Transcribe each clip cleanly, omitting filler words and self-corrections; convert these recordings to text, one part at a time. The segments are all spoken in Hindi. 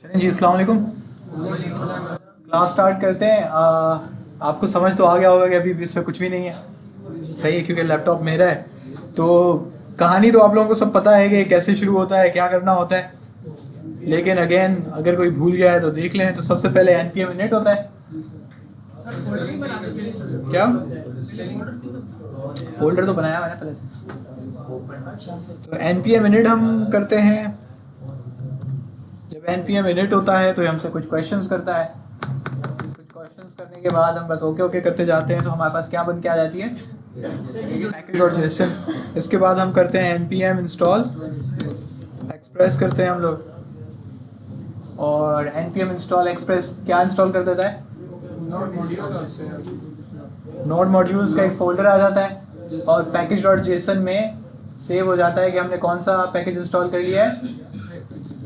चलें जी, अस्सलाम वालेकुम। क्लास स्टार्ट करते हैं। आपको समझ तो आ गया होगा कि अभी भी इसमें कुछ भी नहीं है, सही है, क्योंकि लैपटॉप मेरा है। तो कहानी तो आप लोगों को सब पता है कि कैसे शुरू होता है, क्या करना होता है। लेकिन अगेन अगर कोई भूल गया है तो देख लें। तो सबसे पहले npm init होता है। क्या फोल्डर तो बनाया मैंने पहले से। तो npm init हम करते हैं। जब npm init होता है तो हमसे कुछ क्वेश्चंस करता है। कुछ क्वेश्चंस करने के बाद हम बस ओके ओके करते जाते हैं। तो हमारे पास क्या बन के आ जाती है, package.json। इसके बाद हम करते हैं npm install express करते हैं हम लोग। और npm install express क्या इंस्टॉल कर देता है, नोड मॉड्यूल्स का एक फोल्डर आ जाता है। और package.json में सेव हो जाता है कि हमने कौन सा पैकेज इंस्टॉल कर लिया है,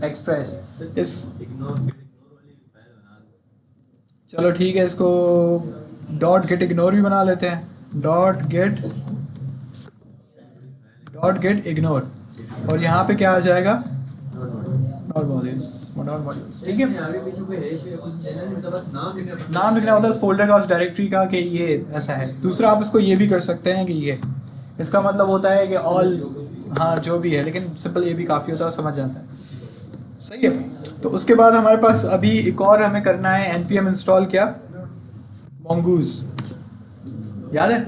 एक्सप्रेस। इस चलो ठीक है, इसको डॉट गेट इग्नोर भी बना लेते हैं। Dot gate ignore. और यहाँ पे क्या आ जाएगा, नॉट मॉड्यूल्स। ठीक है, नाम लिखना होता है उस फोल्डर का, उस डायरेक्टरी का, कि ये ऐसा है। दूसरा आप इसको ये भी कर सकते हैं कि ये, इसका मतलब होता है कि ऑल, हाँ जो भी है, लेकिन सिंपल ये भी काफ़ी होता है, समझ जाता है। सही है। तो उसके बाद हमारे पास अभी एक और हमें करना है npm इंस्टॉल, क्या, mongoose। याद है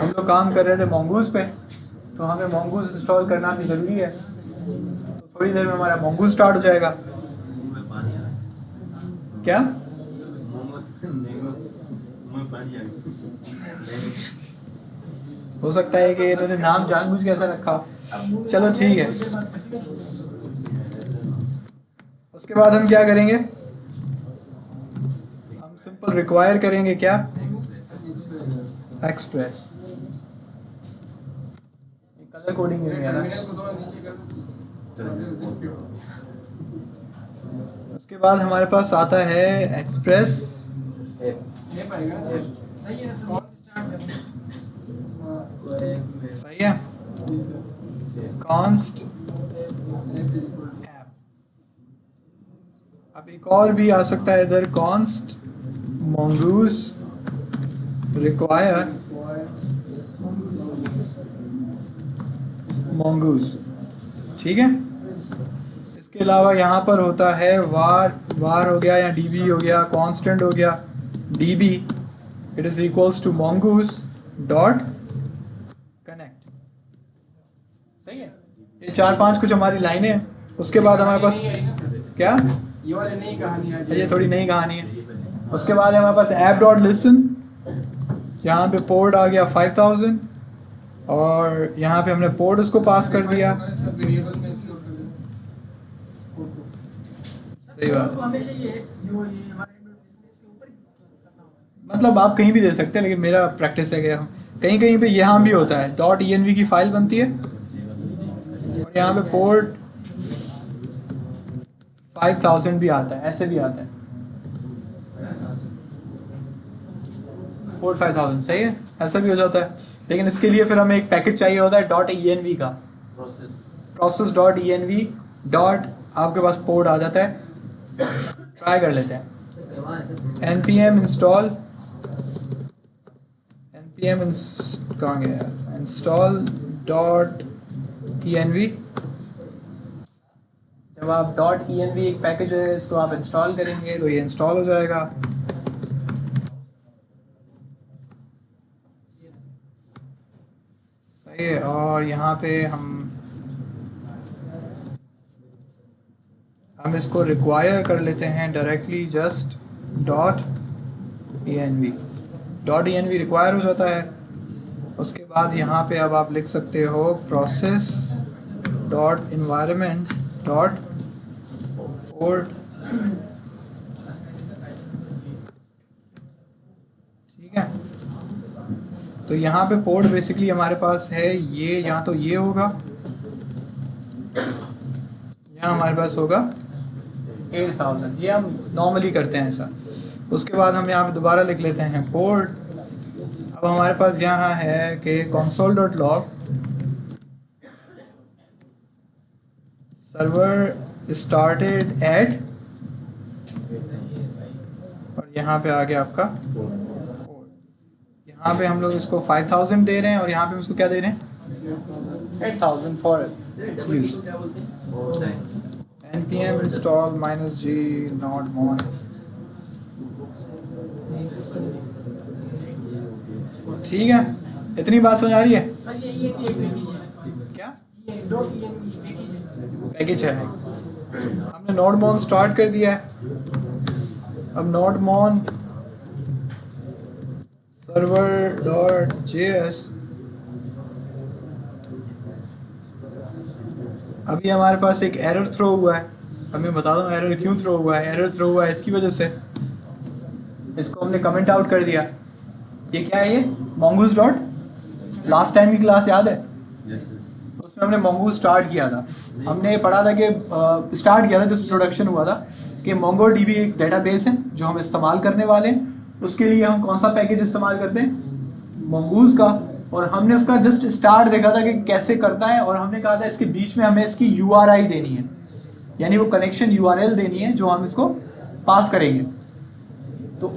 हम लोग काम कर रहे थे mongoose पे, तो हमें mongoose इंस्टॉल करना भी ज़रूरी है। तो थोड़ी देर में हमारा mongoose स्टार्ट हो जाएगा। क्या हो सकता है कि इन्होंने नाम जानबूझ के ऐसा रखा। चलो ठीक है। उसके बाद हम क्या करेंगे, हम सिंपल रिक्वायर करेंगे क्या, एक्सप्रेस। कलर कोडिंग नहीं है ना। उसके बाद हमारे पास आता है एक्सप्रेस। सही है, कॉन्स्ट ऐप। अब एक और भी आ सकता है इधर, कॉन्स्ट mongoose रिक्वायर mongoose। ठीक है। इसके अलावा यहाँ पर होता है वार हो गया, या db हो गया, कांस्टेंट हो गया, db it is equals to mongoose dot connect. सही है। ये 4-5 कुछ हमारी लाइनें हैं। उसके बाद हमारे पास क्या, ये वाली नई कहानी है, ये थोड़ी नई कहानी है। उसके बाद हमारे पास ऐप डॉट लिसन। यहाँ पे पोर्ट आ गया 5000, और यहाँ पे हमने पोर्ट उसको पास कर दिया। सही बात है। मतलब आप कहीं भी दे सकते हैं, लेकिन मेरा प्रैक्टिस है कि हम कहीं कहीं पे यहाँ भी होता है, डॉट env की फाइल बनती है, और यहाँ पे पोर्ट 5000 भी आता है, ऐसे भी आता है, पोर्ट 5000। सही है, ऐसा भी हो जाता है। लेकिन इसके लिए फिर हमें एक पैकेज चाहिए होता है डॉट env का, प्रोसेस डॉट env डॉट, आपके पास पोर्ट आ जाता है। ट्राई कर लेते हैं, npm इंस्टॉल, कहाँ गया, इंस्टॉल डॉट env। जब आप डॉट env एक पैकेज है, इसको आप इंस्टॉल करेंगे तो ये इंस्टॉल हो जाएगा। सही है। और यहाँ पे हम इसको रिक्वायर कर लेते हैं directly, just dot env require हो जाता है। उसके बाद यहाँ पे अब आप लिख सकते हो process dot environment dot port. ठीक है। तो यहाँ पे पोर्ट बेसिकली हमारे पास है ये, यहाँ तो ये होगा, यहाँ हमारे पास होगा 8000। ये हम नॉर्मली करते हैं ऐसा। उसके बाद हम यहाँ पे दोबारा लिख लेते हैं पोर्ट। अब हमारे पास यहाँ है कि console.log सर्वर started at यहाँ पे आ गया आपका 4। यहाँ पे हम लोग इसको 5000 दे रहे हैं और यहाँ पे हम इसको क्या दे रहे हैं 8000 for use. npm install -g node mon। ठीक है, इतनी बात समझ आ रही है? क्या पैकेज है? हमने नोड मॉन स्टार्ट कर दिया है। अब नोड मॉन server.js, अभी हमारे पास एक एरर थ्रो हुआ है। अब मैं बता दूं एरर क्यों थ्रो हुआ है। एरर थ्रो हुआ है इसकी वजह से, इसको हमने कमेंट आउट कर दिया। ये क्या है? ये mongoose डॉट लास्ट टाइम की क्लास याद है? उसमें हमने mongoose स्टार्ट किया था। हमने पढ़ा था कि स्टार्ट किया था, जिस इंट्रोडक्शन हुआ था कि MongoDB एक डेटाबेस है जो हम इस्तेमाल करने वाले हैं। उसके लिए हम कौन सा पैकेज इस्तेमाल करते हैं? mongoose का। और हमने उसका जस्ट स्टार्ट देखा था कि कैसे करता है, और हमने कहा था इसके बीच में हमें इसकी URI देनी है, यानी वो कनेक्शन URL देनी है जो हम इसको पास करेंगे। तो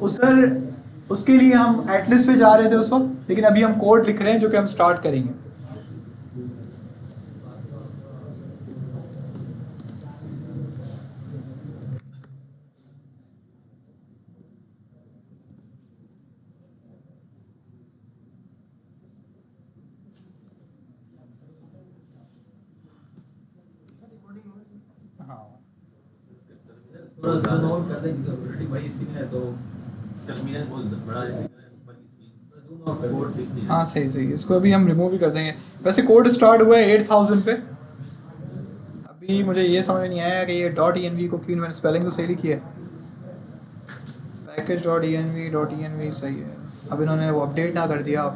उसके लिए हम एटलिस्ट पे जा रहे थे उस वक्त, लेकिन अभी हम कोड लिख रहे हैं जो कि हम स्टार्ट करेंगे। हाँ सही सही, इसको अभी हम रिमूव ही कर देंगे। वैसे कोड स्टार्ट हुआ है 8000 पे। अभी मुझे ये समझ नहीं आया कि ये .env को क्यों, मैंने स्पेलिंग तो सही लिखी है, package.env सही है। अब इन्होंने वो अपडेट ना कर दिया।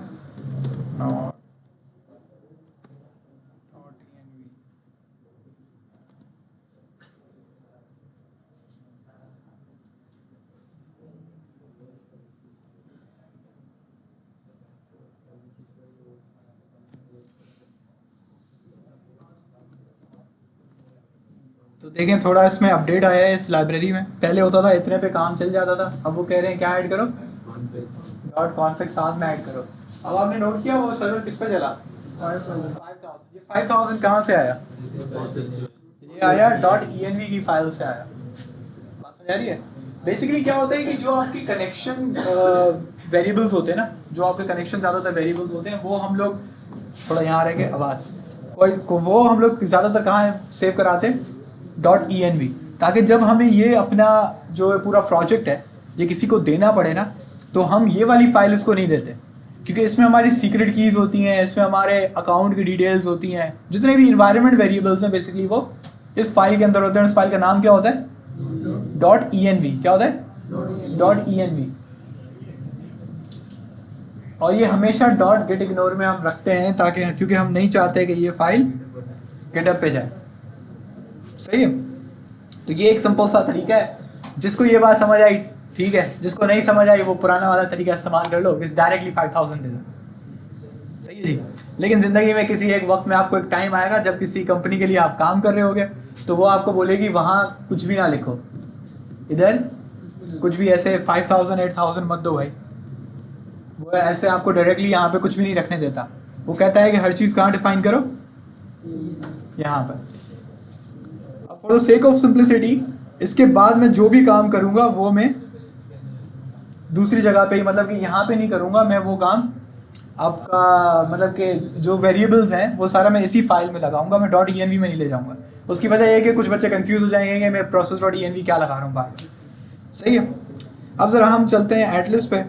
तो देखें थोड़ा इसमें अपडेट आया है इस लाइब्रेरी में। पहले होता था इतने पे काम चल जाता था, अब वो कह रहे हैं क्या ऐड करो, .config साथ में ऐड करो। अब आपने नोट किया वो सर्वर किस पे चला? 5000। ये 5000 कहाँ से आया? ये आया .env की फाइल से आया। बात समझ आ रही है? बेसिकली क्या होता है कि जो आपकी कनेक्शन वेरिएबल्स होते हैं ना, जो आपके कनेक्शन ज़्यादातर वेरिएबल्स होते हैं, वो हम लोग थोड़ा यहाँ रह के आवाज़ वो हम लोग ज़्यादातर कहाँ सेव कराते हैं? .env, ताकि जब हमें ये अपना जो पूरा प्रोजेक्ट है ये किसी को देना पड़े ना, तो हम ये वाली फाइल इसको नहीं देते, क्योंकि इसमें हमारी सीक्रेट कीज़ होती हैं, इसमें हमारे अकाउंट की डिटेल्स होती हैं, जितने भी इन्वायरमेंट वेरिएबल्स हैं बेसिकली वो इस फाइल के अंदर होते हैं। इस फाइल का नाम क्या होता है? .env। क्या होता है? .env। और ये हमेशा .getignore में हम रखते हैं, ताकि क्योंकि हम नहीं चाहते कि ये फाइल गिटहब पे जाए। सही है? तो ये एक सिंपल सा तरीका है। जिसको ये बात समझ आई ठीक है, जिसको नहीं समझ आई वो पुराना वाला तरीका इस्तेमाल कर लो, डायरेक्टली 5000 दे दो। सही है जी। लेकिन ज़िंदगी में किसी एक वक्त में आपको एक टाइम आएगा जब किसी कंपनी के लिए आप काम कर रहे होगे, तो वो आपको बोलेगी वहाँ कुछ भी ना लिखो, इधर कुछ भी ऐसे 5000 8000 मत दो भाई। वो ऐसे आपको डायरेक्टली यहाँ पे कुछ भी नहीं रखने देता। वो कहता है कि हर चीज़ कहाँ डिफाइन करो? यहाँ पर। For the sake of simplicity इसके बाद मैं जो भी काम करूँगा वो मैं दूसरी जगह पे ही, मतलब कि यहाँ पे नहीं करूँगा मैं वो काम। आपका मतलब कि जो वेरिएबल्स हैं वो सारा मैं इसी फाइल में लगाऊंगा, मैं .env में नहीं ले जाऊँगा। उसकी वजह यह है कि कुछ बच्चे कंफ्यूज हो जाएंगे कि मैं process.env क्या लगा रहा हूँ बार। सही है? अब ज़रा हम चलते हैं एटलिस पे,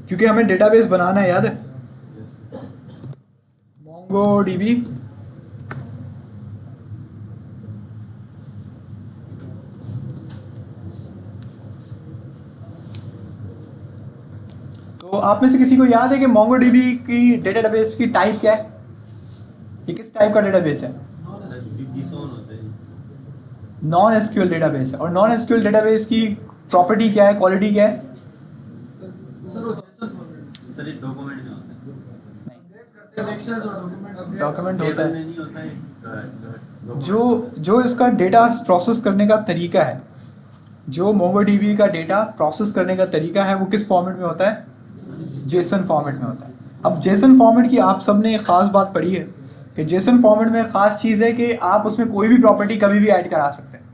क्योंकि हमें डेटाबेस बनाना है, याद है? MongoDB तो आप में से किसी को याद है कि MongoDB की डेटाबेस की टाइप क्या है? ये किस टाइप का डेटाबेस है? नॉन एसक्यूएल डेटाबेस है। और नॉन एसक्यूएल डेटाबेस की प्रॉपर्टी क्या है, क्वालिटी क्या है? डॉक्यूमेंट होता है। जो इसका डेटा प्रोसेस करने का तरीका है जो MongoDB का डेटा प्रोसेस करने का तरीका है वो किस फॉर्मेट में होता है? जेसन फॉर्मेट में होता है। अब जेसन फॉर्मेट की आप सबने एक ख़ास बात पढ़ी है कि जेसन फॉर्मेट में ख़ास चीज़ है कि आप उसमें कोई भी प्रॉपर्टी कभी भी ऐड करा सकते हैं।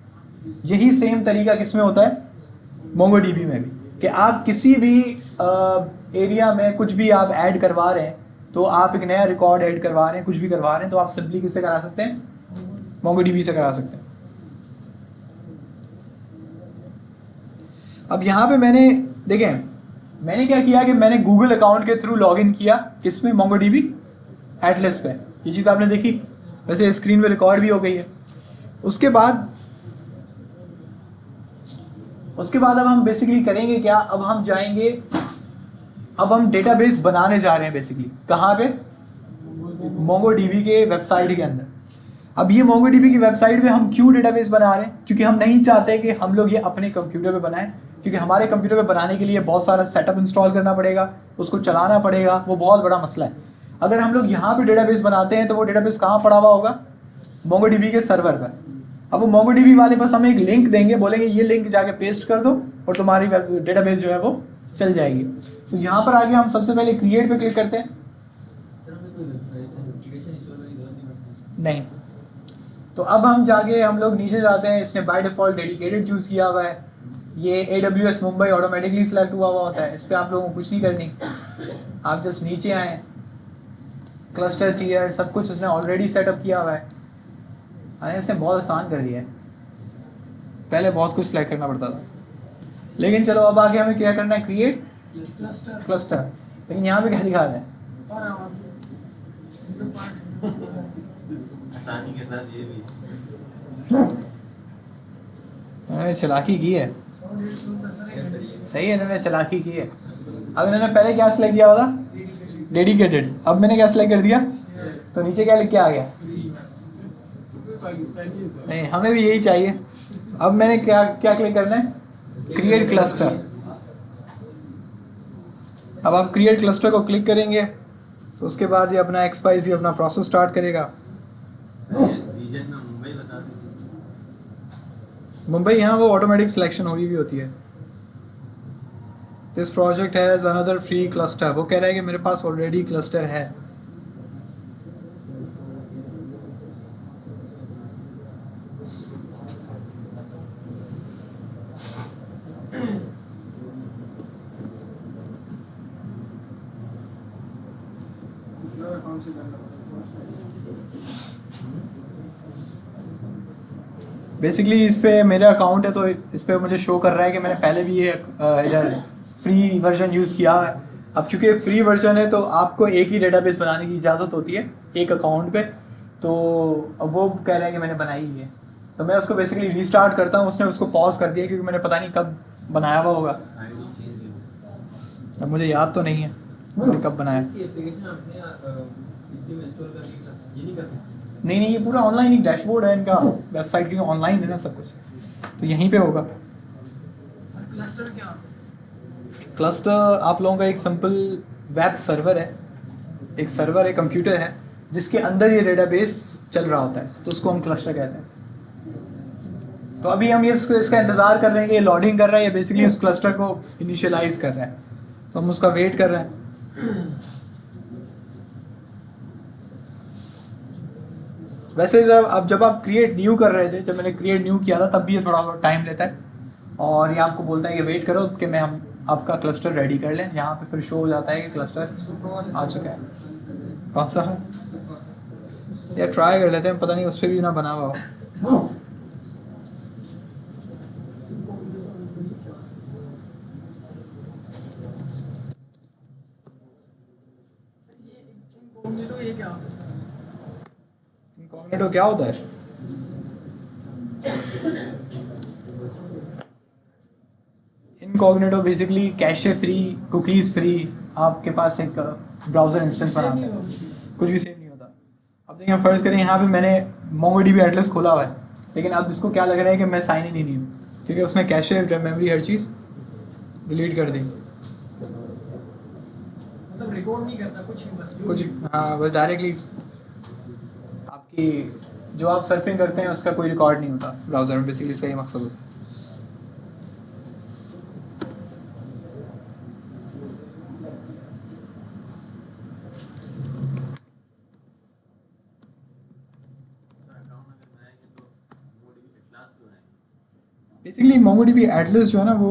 यही सेम तरीका किस में होता है? MongoDB में भी, कि आप किसी भी एरिया में कुछ भी आप ऐड करवा रहे हैं, तो आप एक नया रिकॉर्ड ऐड करवा रहे हैं, कुछ भी करवा रहे हैं, तो आप सिंपली किससे करा सकते हैं? MongoDB से करा सकते हैं। अब यहाँ पे मैंने क्या किया कि मैंने गूगल अकाउंट के थ्रू लॉगिन किया, किसमें? MongoDB एटलस पे। ये चीज़ आपने देखी, वैसे स्क्रीन पे रिकॉर्ड भी हो गई है। उसके बाद अब हम बेसिकली करेंगे क्या? अब हम जाएंगे, अब हम डेटाबेस बनाने जा रहे हैं बेसिकली। कहाँ पे? MongoDB के वेबसाइट के अंदर। अब ये MongoDB की वेबसाइट पे हम क्यों डेटाबेस बना रहे हैं? क्योंकि हम नहीं चाहते कि हम लोग ये अपने कंप्यूटर पे बनाएं, क्योंकि हमारे कंप्यूटर पे बनाने के लिए बहुत सारा सेटअप इंस्टॉल करना पड़ेगा, उसको चलाना पड़ेगा, वो बहुत बड़ा मसला है। अगर हम लोग यहाँ पे डेटाबेस बनाते हैं तो वो डेटाबेस कहाँ पड़ा हुआ होगा? MongoDB के सर्वर पर। अब वो MongoDB वाले बस हमें एक लिंक देंगे, बोलेंगे ये लिंक जाके पेस्ट कर दो और तुम्हारी डेटाबेस जो है वो चल जाएगी। तो यहाँ पर आगे हम सबसे पहले क्रिएट पे क्लिक करते हैं। नहीं, तो अब हम जाके हम लोग नीचे जाते हैं। इसने बाय डिफ़ॉल्ट डेडिकेटेड चूज़ किया हुआ है। ये AWS मुंबई ऑटोमेटिकली सिलेक्ट हुआ होता है। इस पर आप लोगों को कुछ नहीं करनी, आप जस्ट नीचे आए, क्लस्टर टियर सब कुछ इसने ऑलरेडी सेटअप किया हुआ है। इसने बहुत आसान कर दिया है, पहले बहुत कुछ सिलेक्ट करना पड़ता था। लेकिन चलो अब आगे हमें क्या करना है? Create cluster. लेकिन यहाँ पे क्या दिखा रहा है? आसानी के साथ ये भी चालाकी की है, सही है ना? मैंने चालाकी की है। अब इन्होंने पहले क्या सिलेक्ट किया हुआ था? डेडिकेटेड। अब मैंने क्या सिलेक्ट कर दिया? तो नीचे क्या लिख के आ गया? नहीं, हमें भी यही चाहिए। अब मैंने क्या क्लिक करना है? Create cluster. अब आप क्रिएट क्लस्टर को क्लिक करेंगे तो उसके बाद ये अपना XYZ अपना प्रोसेस स्टार्ट करेगा। रीजन में मुंबई बता दें। मुंबई यहाँ वो ऑटोमेटिक सिलेक्शन हुई भी होती है। This project has another free cluster. वो कह रहा है कि मेरे पास ऑलरेडी क्लस्टर है। बेसिकली इस पे मेरा अकाउंट है, तो इस पे मुझे शो कर रहा है कि मैंने पहले भी ये इधर फ्री वर्जन यूज़ किया है। अब क्योंकि फ्री वर्जन है तो आपको एक ही डेटाबेस बनाने की इजाज़त होती है एक अकाउंट पे। तो अब वो कह रहा है कि मैंने बनाई है, तो मैं उसको बेसिकली रीस्टार्ट करता हूँ। उसने उसको पॉज कर दिया क्योंकि मैंने पता नहीं कब बनाया हुआ होगा। अब मुझे याद तो नहीं है मैंने कब बनाया। नहीं, ये पूरा ऑनलाइन ही डैशबोर्ड है इनका वेबसाइट, क्योंकि ऑनलाइन है ना सब कुछ, तो यहीं पे होगा। क्लस्टर क्या? क्लस्टर आप लोगों का एक सिंपल वेब सर्वर है, एक सर्वर है, कंप्यूटर है जिसके अंदर ये डेटाबेस चल रहा होता है, तो उसको हम क्लस्टर कहते हैं। तो अभी हम ये इसका इंतज़ार कर रहे हैं कि ये लोडिंग कर रहा है, ये बेसिकली उस क्लस्टर को इनिशियलाइज कर रहा है, तो हम उसका वेट कर रहे हैं। वैसे जब आप क्रिएट न्यू कर रहे थे, जब मैंने क्रिएट न्यू किया था तब भी ये थोड़ा टाइम लेता है, और ये आपको बोलता है कि वेट करो कि मैं हम आपका क्लस्टर रेडी कर लें। यहाँ पे फिर शो हो जाता है कि क्लस्टर आ चुका है। कौन सा है यार? ट्राई कर लेते हैं, पता नहीं उस पर भी ना बना हुआ हो। इनकॉग्निटो क्या होता है? Incognito basically cache free, cookies free, आपके पास एक ब्राउज़र इंस्टेंस बनाते हैं, कुछ भी सेव नहीं होता। अब देखिए, फ़र्ज़ करें यहाँ पे मैंने MongoDB एटलस खोला हुआ है, लेकिन अब इसको क्या लग रहा है कि मैं साइन इन ही नहीं हूँ, क्योंकि उसने कैशे, मेमोरी, हर चीज़ डिलीट कर दी। मतलब रिकॉर्ड नहीं करता कुछ कुछ, हाँ, बस डायरेक्टली आपकी जो आप सर्फिंग करते हैं उसका कोई रिकॉर्ड नहीं होता ब्राउज़र में। बेसिकली इसका ये मकसद होता है। बेसिकली मोंगोडीबी एटलस जो है ना वो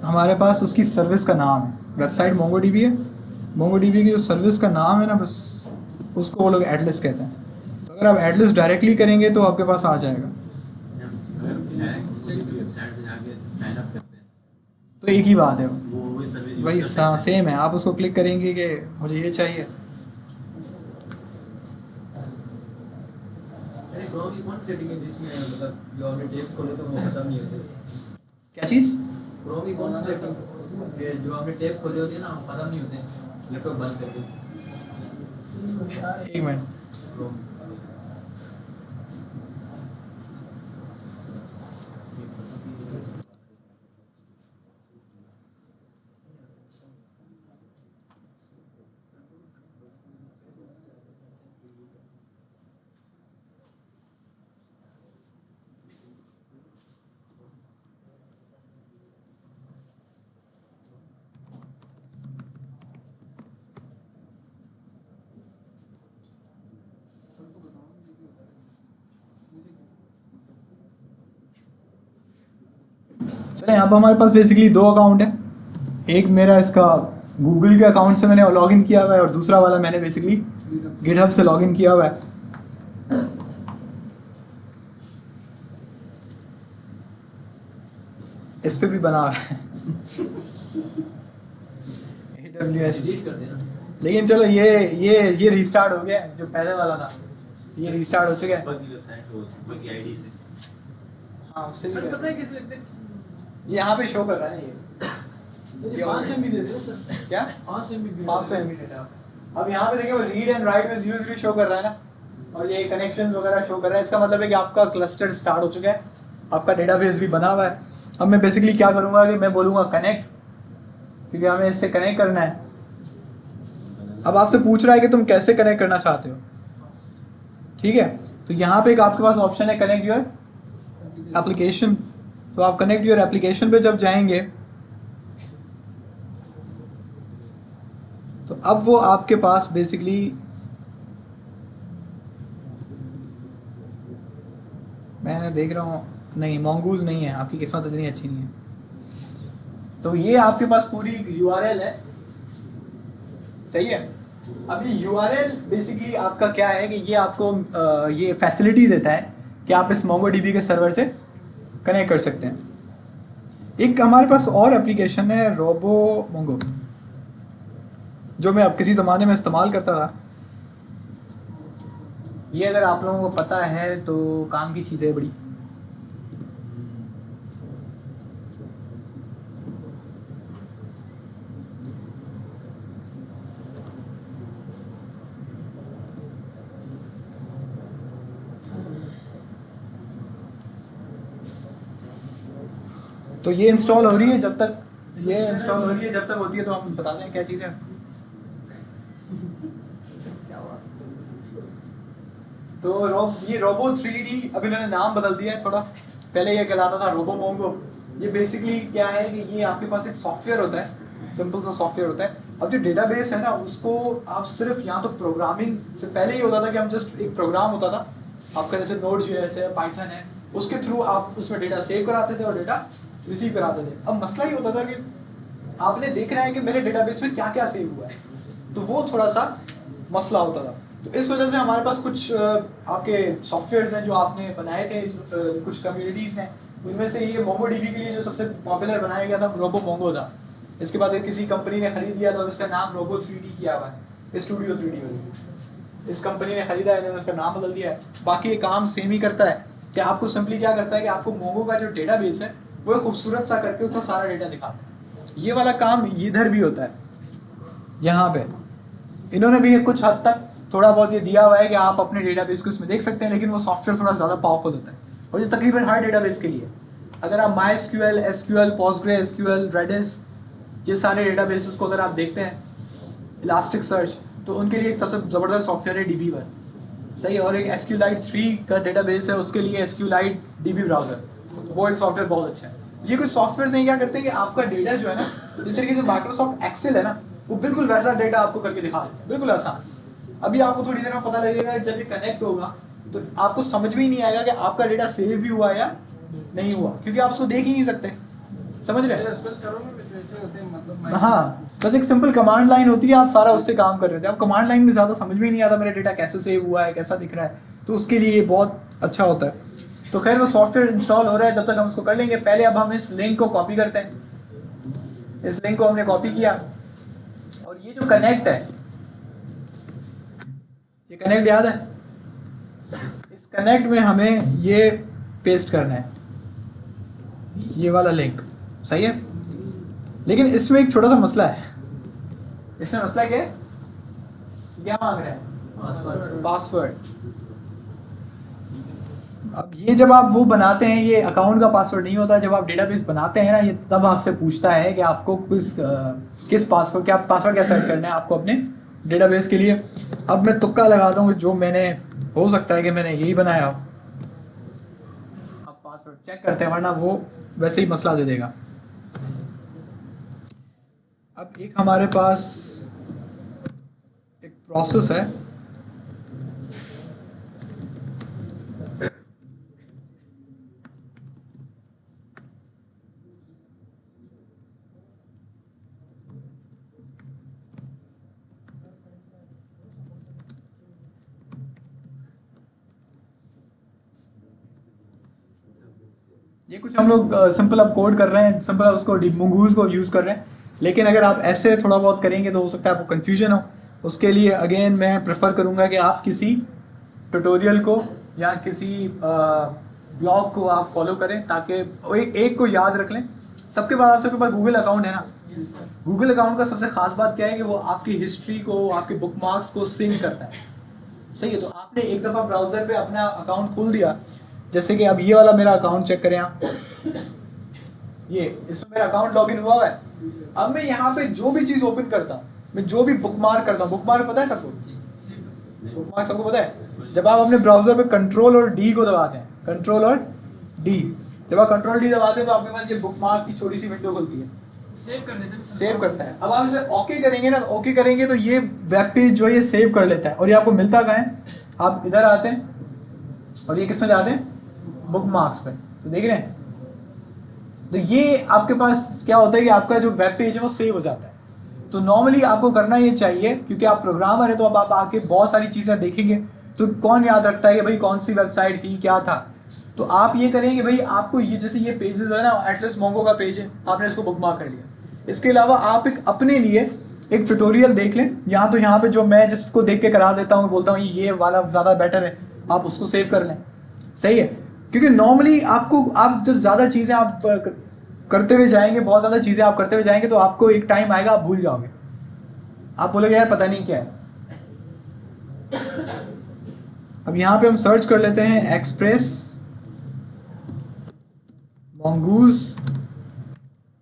हमारे पास उसकी सर्विस का नाम है, वेबसाइट मोंगोडीबी है, मोंगोडीबी की जो सर्विस का नाम है ना बस उसको वो लोग एटलस कहते हैं। तो अगर आप एटलस डायरेक्टली करेंगे तो आपके पास आ जाएगा। वेबसाइट पे जाके साइन अप करते हैं तो एक ही बात है, वो वही सर्विस वही सेम है। आप उसको क्लिक करेंगे कि मुझे ये चाहिए। अरे क्रोम की कौन सेटिंग है जिसमें मतलब जो आपने टैब खोले तो वो खत्म नहीं होते? क्या चीज़? क्रोम की कौन सी सेटिंग जो आपने टैब खोले होते हैं ना वो खत्म नहीं होते लैपटॉप बंद करके? एक मिनट। क्रोम चले, यहाँ पर हमारे पास बेसिकली दो अकाउंट है। एक मेरा इसका गूगल के अकाउंट से मैंने लॉगिन किया हुआ है और दूसरा वाला मैंने बेसिकली गिटहब से लॉगिन किया हुआ है। इस पे भी बना हुआ है AWS। डिलीट कर देना। लेकिन चलो ये रीस्टार्ट हो गया है, जो पहले वाला था ये रीस्टार्ट हो चुका है। बग की वेबसाइट हो बग की आईडी से हाँ, उससे सर भी पता है कैसे लगते हैं? ये यहाँ पे शो कर रहा है ना ये सर ये 5 MB दे रहे हैं सर, क्या 5 MB 500 MB डेटा। अब यहाँ पे देखिए वो read and right with user show कर रहा है ना, और ये कनेक्शंस वगैरह शो कर रहा है। इसका मतलब है कि आपका क्लस्टर स्टार्ट हो चुका है, आपका डेटाबेस भी बना हुआ है। अब मैं बेसिकली क्या करूँगा कि मैं बोलूँगा कनेक्ट, क्योंकि हमें इससे कनेक्ट करना है। अब आपसे पूछ रहा है कि तुम कैसे कनेक्ट करना चाहते हो, ठीक है। तो यहाँ पे एक आपके पास ऑप्शन है कनेक्ट योर एप्लीकेशन। तो आप कनेक्ट योर एप्लीकेशन पे जब जाएंगे तो अब वो आपके पास बेसिकली मैं देख रहा हूँ नहीं मोंगूज नहीं है, आपकी किस्मत इतनी अच्छी नहीं है। तो ये आपके पास पूरी URL है, सही है। अब ये URL बेसिकली आपका क्या है कि ये आपको ये फैसिलिटी देता है कि आप इस मोंगोडीबी के सर्वर से कनेक्ट कर सकते हैं। एक हमारे पास और एप्लीकेशन है रोबो मोंगो, जो मैं अब किसी ज़माने में इस्तेमाल करता था। ये अगर आप लोगों को पता है तो काम की चीज़ है बड़ी। तो ये इंस्टॉल हो रही है, जब तक ये इंस्टॉल हो रही है जब तक होती है तो हम बताते हैं क्या चीज़ है। तो ये रोबो 3D अब इन्होंने नाम बदल दिया है थोड़ा, पहले ये कहलाता था रोबो मोंगो। ये बेसिकली क्या है कि ये आपके पास एक सॉफ्टवेयर होता है, सिंपल सा सॉफ्टवेयर होता है। अब जो डेटाबेस है ना उसको आप सिर्फ यहाँ तो प्रोग्रामिंग से पहले ये होता था कि हम जस्ट एक प्रोग्राम होता था आपका, जैसे Node.js है, पाइथन है, उसके थ्रू आप उसमें डेटा सेव कराते थे और डेटा रिसीव कराते थे। अब मसला ये होता था कि आपने देख रहे हैं कि मेरे डेटाबेस में क्या क्या सेव हुआ है, तो वो थोड़ा सा मसला होता था। तो इस वजह से हमारे पास कुछ आपके सॉफ्टवेयर्स हैं जो आपने बनाए थे, कुछ कम्युनिटीज़ हैं, उनमें से ये मोंगोडीबी के लिए जो सबसे पॉपुलर बनाया गया था रोबो मोंगो था। इसके बाद किसी कंपनी ने खरीद लिया तो अब इसका नाम रोबो 3D किया हुआ है, स्टूडियो 3D वाली इस कंपनी ने खरीदा है, इन्होंने उसका नाम बदल दिया है। बाकी ये काम सेम ही करता है कि आपको सिंपली क्या करता है कि आपको मोंगो का जो डेटाबेस है वो एक खूबसूरत सा करके उसका सारा डेटा दिखाता है। ये वाला काम इधर भी होता है। यहाँ पे इन्होंने भी कुछ हद तक थोड़ा बहुत ये दिया हुआ है कि आप अपने डेटाबेस को इसमें देख सकते हैं, लेकिन वो सॉफ्टवेयर थोड़ा ज़्यादा पावरफुल होता है और ये तकरीबन हर डेटाबेस के लिए। अगर आप MySQL, SQL, PostgreSQL, Redis ये सारे डेटाबेसेस को अगर आप देखते हैं, इलास्टिक सर्च, तो उनके लिए एक सबसे ज़बरदस्त सॉफ्टवेयर है DBवर, सही। और एक SQLite 3 का डेटाबेस है, उसके लिए SQLite DB ब्राउज़र, वो एक सॉफ्टवेयर बहुत अच्छा है। ये कुछ सॉफ्टवेयर नहीं क्या करते हैं कि आपका डेटा जो है ना, जिस तरीके से माइक्रोसॉफ्ट एक्सेल है ना, वो बिल्कुल वैसा डेटा आपको करके दिखा देता है, बिल्कुल आसान। अभी आपको थोड़ी देर में पता लगेगा, जब ये कनेक्ट होगा तो आपको समझ में ही नहीं आएगा कि आपका डेटा सेव भी हुआ या नहीं हुआ, क्योंकि आप उसको देख ही नहीं सकते, समझ रहे हैं? SQL सर्वर में भी ऐसे होते हैं, मतलब हाँ, बस एक सिंपल कमांड लाइन होती है, आप सारा उससे काम कर रहे होते हैं। अब कमांड लाइन में ज़्यादा समझ में नहीं आता मेरा डेटा कैसे सेव हुआ है, कैसा दिख रहा है, तो उसके लिए ये बहुत अच्छा होता है। तो खैर वो सॉफ्टवेयर इंस्टॉल हो रहा है, जब तक हम उसको कर लेंगे। पहले अब हम इस लिंक को कॉपी करते हैं। इस लिंक को हमने कॉपी किया, और ये जो कनेक्ट है, ये कनेक्ट याद है? इस कनेक्ट में हमें ये पेस्ट करना है, ये वाला लिंक, सही है? लेकिन इसमें एक छोटा सा मसला है। इसमें मसला क्या है? क्या मांग रहे हैं? पासवर्ड। अब ये जब आप वो बनाते हैं, ये अकाउंट का पासवर्ड नहीं होता। जब आप डेटाबेस बनाते हैं ना, ये तब आपसे पूछता है कि आपको किस पासवर्ड, क्या पासवर्ड क्या सेट करना है आपको अपने डेटाबेस के लिए। अब मैं तुक्का लगाता हूँ, जो मैंने, हो सकता है कि मैंने यही बनाया हो। अब पासवर्ड चेक करते हैं, वरना वो वैसे ही मसला दे देगा। अब एक हमारे पास एक प्रोसेस है, ये कुछ हम लोग सिंपल अब कोड कर रहे हैं, सिंपल उसको mongoose को यूज़ कर रहे हैं। लेकिन अगर आप ऐसे थोड़ा बहुत करेंगे तो हो सकता है आपको कन्फ्यूजन हो। उसके लिए अगेन मैं प्रेफर करूँगा कि आप किसी ट्यूटोरियल को या किसी ब्लॉग को आप फॉलो करें, ताकि एक को याद रख लें। सबके पास गूगल अकाउंट है ना? गूगल अकाउंट का सबसे खास बात क्या है कि वो आपकी हिस्ट्री को, आपके बुकमार्क्स को सिंक करता है, सही है? तो आपने एक दफ़ा ब्राउज़र पे अपना अकाउंट खोल दिया, जैसे कि अब ये वाला मेरा अकाउंट चेक करें आप, ये इसमें मेरा अकाउंट लॉगिन हुआ है। अब मैं यहाँ पे जो भी चीज़ ओपन करता हूँ, मैं जो भी बुकमार्क करता हूँ, बुकमार्क पता है सबको? बुकमार्क सबको पता है? जब आप अपने ब्राउज़र पे कंट्रोल और डी को दबाते हैं, कंट्रोल और डी, जब आप कंट्रोल डी दबाते हैं तो आपके पास ये बुकमार्क की छोटी सी विंडो खुलती है, सेव कर देते हैं, सेव करता है। अब आप इसे ओके करेंगे ना, ओके करेंगे तो ये वेब पेज जो है ये सेव कर लेता है। और ये आपको मिलता कहाँ है? आप इधर आते हैं और ये किस में जाते हैं? बुकमार्क्स पे। तो देख रहे हैं? तो ये आपके पास क्या होता है कि आपका जो वेब पेज है वो सेव हो जाता है। तो नॉर्मली आपको करना ये चाहिए, क्योंकि आप प्रोग्रामर है, तो अब आप आके बहुत सारी चीज़ें देखेंगे तो कौन याद रखता है कि भाई कौन सी वेबसाइट थी, क्या था। तो आप ये करेंगे भाई, आपको ये जैसे ये पेजेस है ना, एटलस मोंगो का पेज है, आपने इसको बुकमार्क कर लिया। इसके अलावा आप एक अपने लिए एक ट्यूटोरियल देख लें, यहाँ तो यहाँ पे जो मैं जिसको देख के करा देता हूँ, बोलता हूँ ये वाला ज़्यादा बेटर है, आप उसको सेव कर लें, सही है? क्योंकि नॉर्मली आपको, आप जब ज़्यादा चीज़ें आप करते हुए जाएंगे, बहुत ज़्यादा चीज़ें आप करते हुए जाएंगे, तो आपको एक टाइम आएगा आप भूल जाओगे, आप बोलोगे यार पता नहीं क्या है। अब यहाँ पे हम सर्च कर लेते हैं एक्सप्रेस mongoose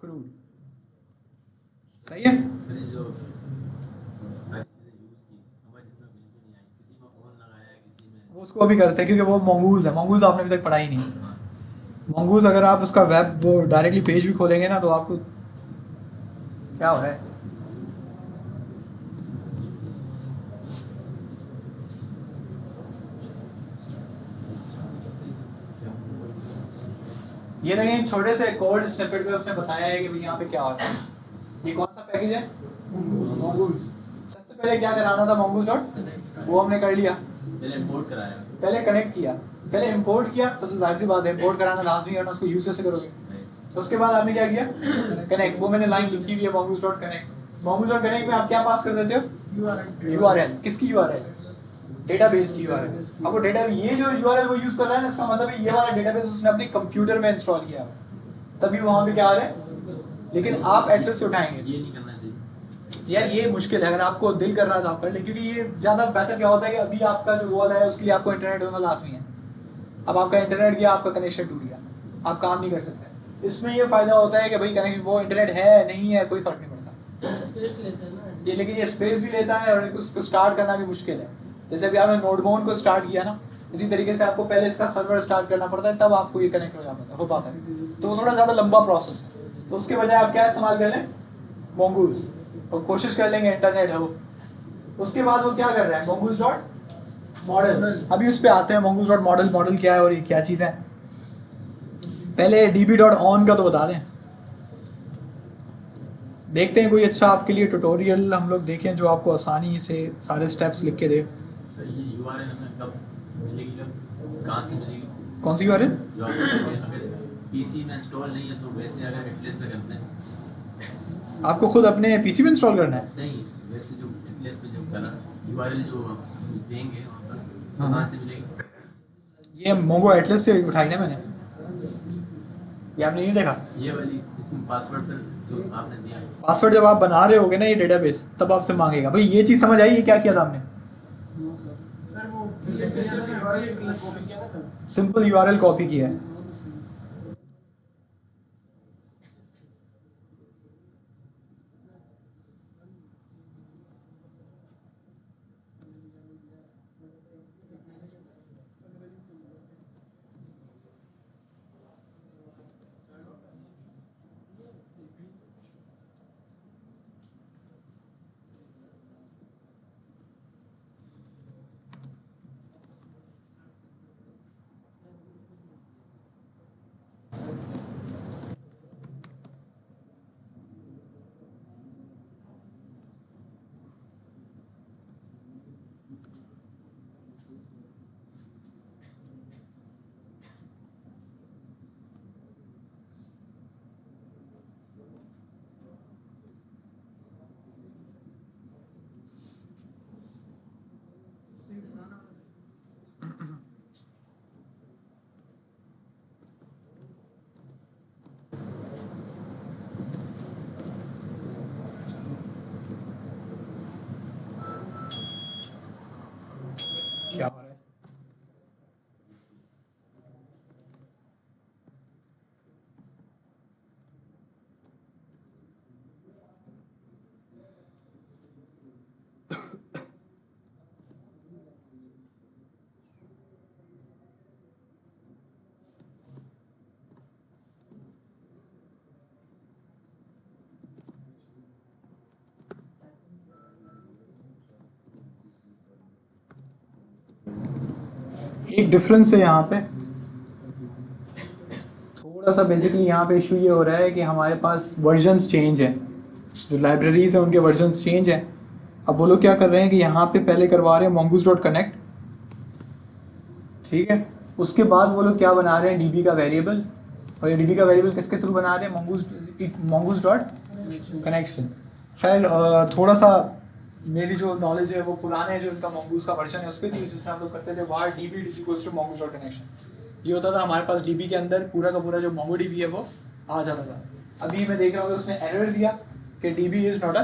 crude, सही है? सर ये जो सारी चीजें यूज की समझ में बिल्कुल नहीं आई, किसी में फोन लगाया, किसी में वो उसको अभी करते हैं, क्योंकि वो mongoose है। mongoose आपने अभी तक पढ़ा ही नहीं। mongoose अगर आप उसका वेब वो डायरेक्टली पेज भी खोलेंगे ना, तो आपको क्या हो रहा है? ये देखें, छोटे से कोड स्निपेट में उसने बताया है कि भाई यहाँ पे क्या होता है। ये कौन सा पैकेज है? mongoose। सबसे पहले क्या कराना था? mongoose डॉट, वो हमने कर लिया। पहले इंपोर्ट कराया, पहले कनेक्ट किया, पहले इंपोर्ट किया। सबसे जाहिर सी बात है, इंपोर्ट कराना लाजमी है, उसको यूज कैसे करोगे? उसके बाद आपने क्या किया? कनेक्ट। वो मैंने लाइन लिखी हुई है mongoose dot connect. mongoose dot connect में आप क्या पास कर देते हो? URL। किसकी URL? डेटाबेस की URL। अब वो डेटा, ये जो URL वो यूज कर रहा है ना, इसका मतलब है ये वाला डेटाबेस उसने अपने कंप्यूटर में इंस्टॉल किया है, तभी वहां पे क्या आ रहा है। लेकिन आप एटलस से उठाएंगे, ये नहीं करना चाहिए यार ये मुश्किल है। अगर आपको दिल कर रहा है तो आप कर लें, क्योंकि ये ज़्यादा बेहतर क्या होता है कि अभी आपका जो वॉल है उसके लिए आपको इंटरनेट होना लाजमी है। अब आपका इंटरनेट गया, आपका कनेक्शन टूट गया, आप काम नहीं कर सकते। इसमें ये फ़ायदा होता है कि भाई कनेक्शन, वो इंटरनेट है नहीं है कोई फ़र्क नहीं पड़ता, स्पेस लेते हैं ना ये, लेकिन ये स्पेस भी लेता है और उसको स्टार्ट करना भी मुश्किल है। जैसे अभी आपने नोडमोन को स्टार्ट किया ना, इसी तरीके से आपको पहले इसका सर्वर स्टार्ट करना पड़ता है, तब आपको ये कनेक्ट हो पाता है। तो वो थोड़ा ज़्यादा लंबा प्रोसेस है। तो उसके बजाय आप क्या इस्तेमाल कर लें? mongoose, और कोशिश कर लेंगे इंटरनेट है वो। उसके बाद वो क्या कर रहा है? mongoose dot model. अभी उस पर आते हैं, mongoose डॉट मॉडल। मॉडल क्या है और ये क्या चीज़ है? पहले db.on का तो बता दें। देखते हैं कोई अच्छा आपके लिए ट्यूटोरियल हम लोग देखें जो आपको आसानी से सारे स्टेप्स लिख के दे। सर ये यूआरएल हमें कब मिलेगी, कब कहाँ से मिलेगी? कौन सी URL? जो अगर पीसी में इंस्टॉल नहीं है तो वैसे अगर एटलेस पे करते हैं, आपको खुद अपने पीसी में इंस्टॉल करना है? नहीं वैसे जो एटलेस पे जो करा यूआरएल जो हम देंगे वहाँ पर हाँ। कहाँ से मिलेगी? ये मोंगो एटलस से उठाई ना मैंने, ये आपने नहीं देखा? ये वाली इसमें पासवर्ड पर जो आपने दिया है, पासवर्ड जब आप बना रहे होगे ना ये डेटाबेस, तब आपसे मांगेगा। भाई ये चीज़ समझ आई, ये क्या किया था हमने? सर वो स्पेशल यूआरएल कॉपी किया ना सर। सिंपल URL कॉपी किया है। क्या हो रहा है? एक डिफरेंस है यहाँ पे, थोड़ा सा बेसिकली यहाँ पे इशू ये हो रहा है कि हमारे पास वर्जन्स चेंज हैं, जो लाइब्रेरीज हैं उनके वर्जन्स चेंज हैं। अब वो लोग क्या कर रहे हैं कि यहाँ पे पहले करवा रहे हैं mongoose.connect, ठीक है, उसके बाद वो लोग क्या बना रहे हैं DB का वेरिएबल, और ये DB का वेरिएबल किसके थ्रू बना रहे हैं? mongoose.connection। खैर थोड़ा सा मेरी जो नॉलेज है वो पुराने जो इनका mongoose का वर्जन है उस पर थी, जिसमें हम लोग करते थे var db = mongoose.connection। ये होता था हमारे पास DB के अंदर पूरा का पूरा जो MongoDB है वो आ जाता था। अभी मैं देख रहा हूँ कि उसने एरर दिया कि DB is not a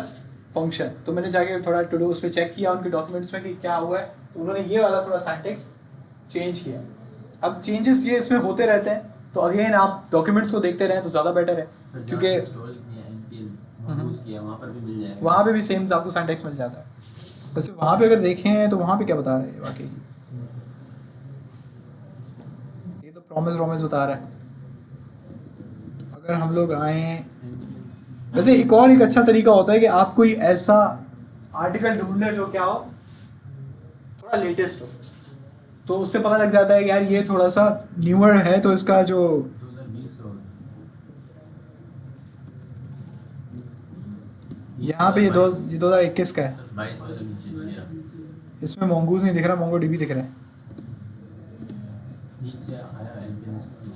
function, तो मैंने जाके थोड़ा टू डू उस पर चेक किया उनके डॉक्यूमेंट्स में कि क्या हुआ है, तो उन्होंने ये वाला थोड़ा सिंटैक्स चेंज किया। अब चेंजेस ये इसमें होते रहते हैं, तो अगेन आप डॉक्यूमेंट्स को देखते रहें तो ज़्यादा बेटर है, सर क्योंकि जहाँ इंस्टॉल किया npm यूज़ किया वहाँ पर भी मिल जाएगा। वहाँ पे भी सेम आपको सिंटैक्स मिल जाता है। वैसे वहाँ पे अगर देखें तो वहाँ पे क्या बता रहे हैं वाकई, ये तो प्रॉमिस बता रहा है। अगर हम लोग आए, वैसे एक और एक अच्छा तरीका होता है कि आप कोई ऐसा आर्टिकल ढूंढ लें जो क्या हो, थोड़ा लेटेस्ट हो, तो उससे पता लग जाता है कि यार ये थोड़ा सा न्यूअर है, तो इसका जो 2020 का होगा। यहाँ पे ये 2021 का है, सर 22 वाले नीचे दिया, इसमें mongoose नहीं दिख रहा, MongoDB दिख रहा है। नीचे आया npm install।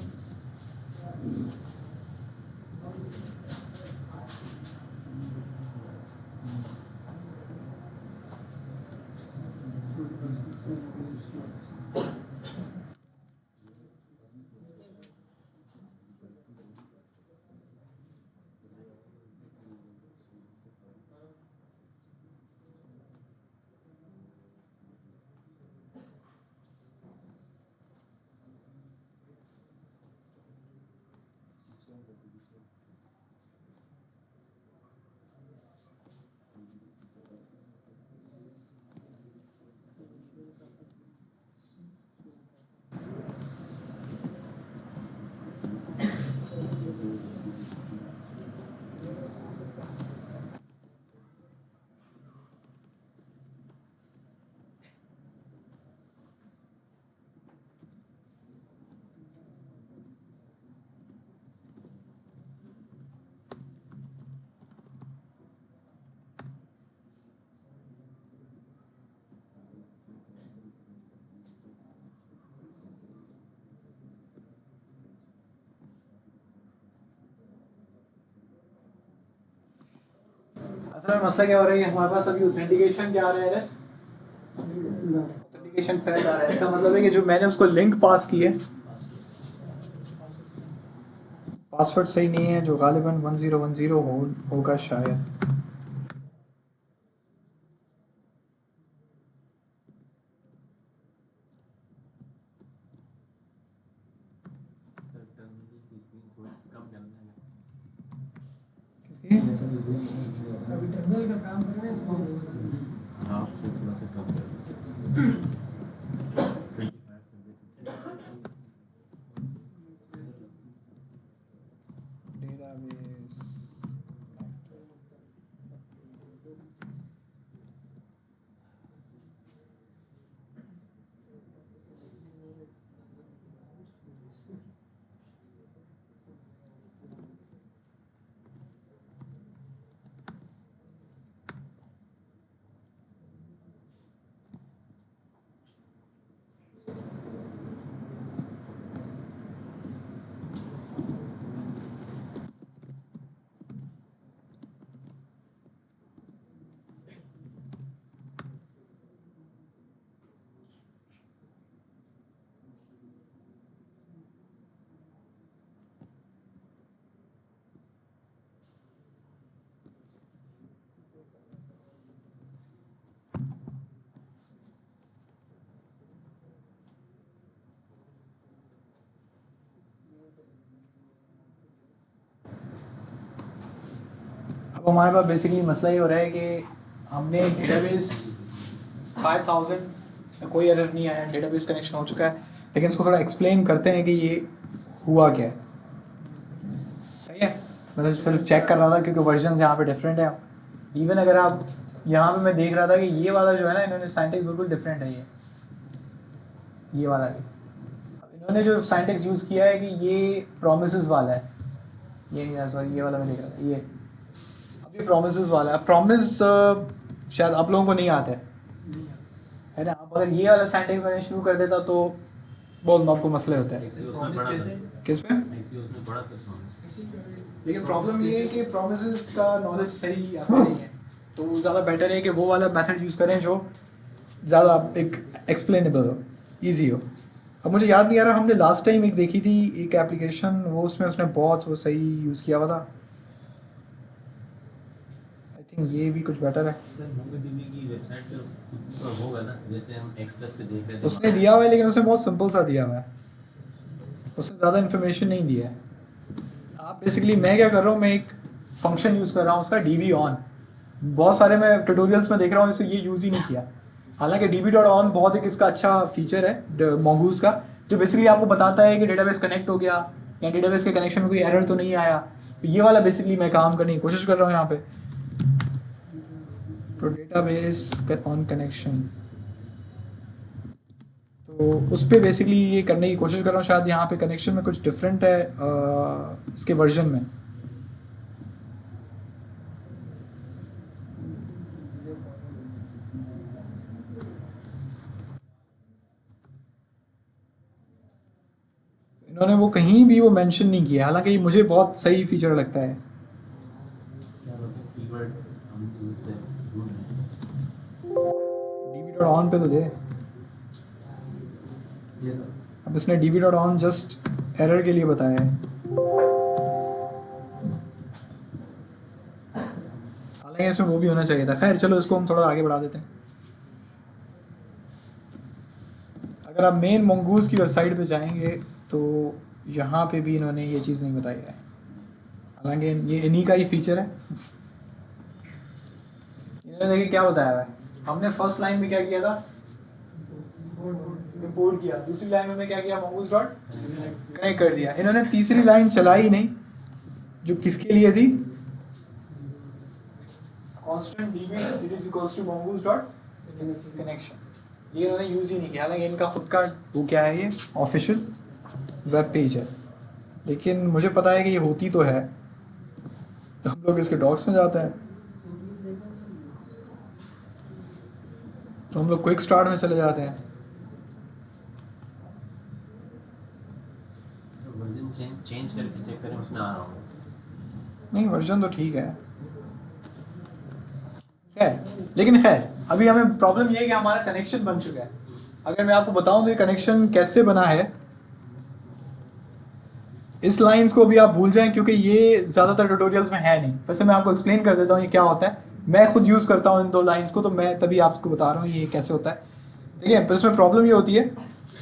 असल में मसला क्या हो रहा है कि हमारे पास अभी ऑथेंटिकेशन क्या आ रहा है, ऑथेंटिकेशन फेल्ड आ रहा है। इसका मतलब है कि जो मैंने उसको लिंक पास की है पासवर्ड सही नहीं है, जो गालिबन 1010 होगा शायद। सर टर्मिनल की स्क्रीन थोड़ी कम करना है। अभी टर्मिनल का काम कर रहे हैं इसलिए हाफ से थोड़ा सा कम कर 25 कर देते। डेटाबेस अब हमारे पास बेसिकली मसला ये हो रहा है कि हमने डेटाबेस 5000 कोई एरर नहीं आया, डेटाबेस कनेक्शन हो चुका है, लेकिन इसको थोड़ा एक्सप्लेन करते हैं कि ये हुआ क्या है। सही है, मैं तो फिर चेक कर रहा था क्योंकि वर्जन यहाँ पे डिफरेंट है। इवन अगर आप यहाँ पे मैं देख रहा था कि ये वाला जो है ना, इन्होंने साइंटिक्स बिल्कुल डिफरेंट है ये वाला भी। अब इन्होंने जो साइंटिक्स यूज़ किया है कि ये प्रोमिसेस वाला है, ये सॉरी ये वाला मैं देख रहा था, ये अभी प्रोमिसेस वाला है। प्रॉमिस शायद आप लोगों को नहीं आता है ना। आप अगर ये वाला साइंटिक्स मैंने शुरू कर देता तो बहुत आपको मसले होते हैं। एक्सी उसमें पढ़ा था। किस पे? एक्सी उसमें पढ़ा था promise। इसी का लेकिन प्रॉब्लम ये है कि प्रोमिसेस का नॉलेज सही आता नहीं है, तो ज़्यादा बेटर है कि वो वाला मेथड यूज़ करें जो ज़्यादा एक एक्सप्लेनेबल हो, ईजी हो। अब मुझे याद नहीं आ रहा, हमने लास्ट टाइम एक देखी थी एक एप्लीकेशन, वो उसमें उसने बहुत वो सही यूज़ किया हुआ था। आई थिंक ये भी कुछ बेटर है। सर MongoDB की वेबसाइट पे खुद का होगा ना, जैसे हम एक्सप्रेस पे देख रहे थे। उसने दिया हुआ है, लेकिन उसने बहुत सिंपल सा दिया हुआ है, उसने ज़्यादा इन्फॉर्मेशन नहीं दिया है। आप बेसिकली, मैं क्या कर रहा हूँ, मैं एक फंक्शन यूज़ कर रहा हूँ उसका DB ऑन। बहुत सारे मैं ट्यूटोरियल्स में देख रहा हूँ, इससे ये यूज़ ही नहीं किया। हालांकि DB.on बहुत एक इसका अच्छा फीचर है Mongoose का, जो बेसिकली आपको बताता है कि डेटाबेस कनेक्ट हो गया या डेटाबेस के कनेक्शन में कोई एरर तो नहीं आया। तो ये वाला बेसिकली मैं काम करने की कोशिश कर रहा हूँ यहाँ पे। तो डेटाबेस ऑन कनेक्शन, तो उस पर बेसिकली ये करने की कोशिश कर रहा हूँ। शायद यहाँ पे कनेक्शन में कुछ डिफरेंट है इसके वर्जन में। इन्होंने वो कहीं भी वो मेंशन नहीं किया, हालांकि ये मुझे बहुत सही फीचर लगता है। क्या बोलते हैं कीवर्ड हम इससे ढूंढ रहे हैं। DB.on पे तो दे। ये तो अब इसने DB.on जस्ट एरर के लिए बताया है, हालांकि इसमें वो भी होना चाहिए था। खैर चलो, इसको हम थोड़ा आगे बढ़ा देते हैं। अगर आप मेन Mongoose की वेबसाइट पे जाएंगे तो यहाँ पे भी इन्होंने ये चीज़ नहीं बताई है, हालांकि ये इन्हीं का ही फीचर है। इन्होंने देखिए क्या बताया हुआ है। हमने फर्स्ट लाइन में क्या किया था, इंपोर्ट किया। दूसरी लाइन में क्या किया, mongoose डॉट कनेक्ट कर दिया। इन्होंने तीसरी लाइन चलाई नहीं, जो किसके लिए थी, constant db it is equals to mongoose dot connection. ये इन्होंने यूज़ ही नहीं किया, हालांकि इनका खुद का वो क्या है, ये ऑफिशियल वेब पेज है। लेकिन मुझे पता है कि ये होती तो है, तो हम लोग इसके डॉक्स में जाते हैं, तो हम लोग क्विक स्टार्ट में चले जाते हैं। वर्जन चेंज करके चेक करें, उसमें आ रहा होगा। नहीं, वर्जन तो ठीक है। लेकिन खैर अभी हमें प्रॉब्लम ये है कि हमारा कनेक्शन बन चुका है। अगर मैं आपको बताऊं तो ये कनेक्शन कैसे बना है, इस लाइंस को भी आप भूल जाएं क्योंकि ये ज़्यादातर ट्यूटोरियल्स में है नहीं। वैसे मैं आपको एक्सप्लेन कर देता हूँ ये क्या होता है। मैं खुद यूज़ करता हूँ इन दो लाइंस को, तो मैं तभी आपको बता रहा हूँ ये कैसे होता है। ठीक है, पर इसमें प्रॉब्लम ये होती है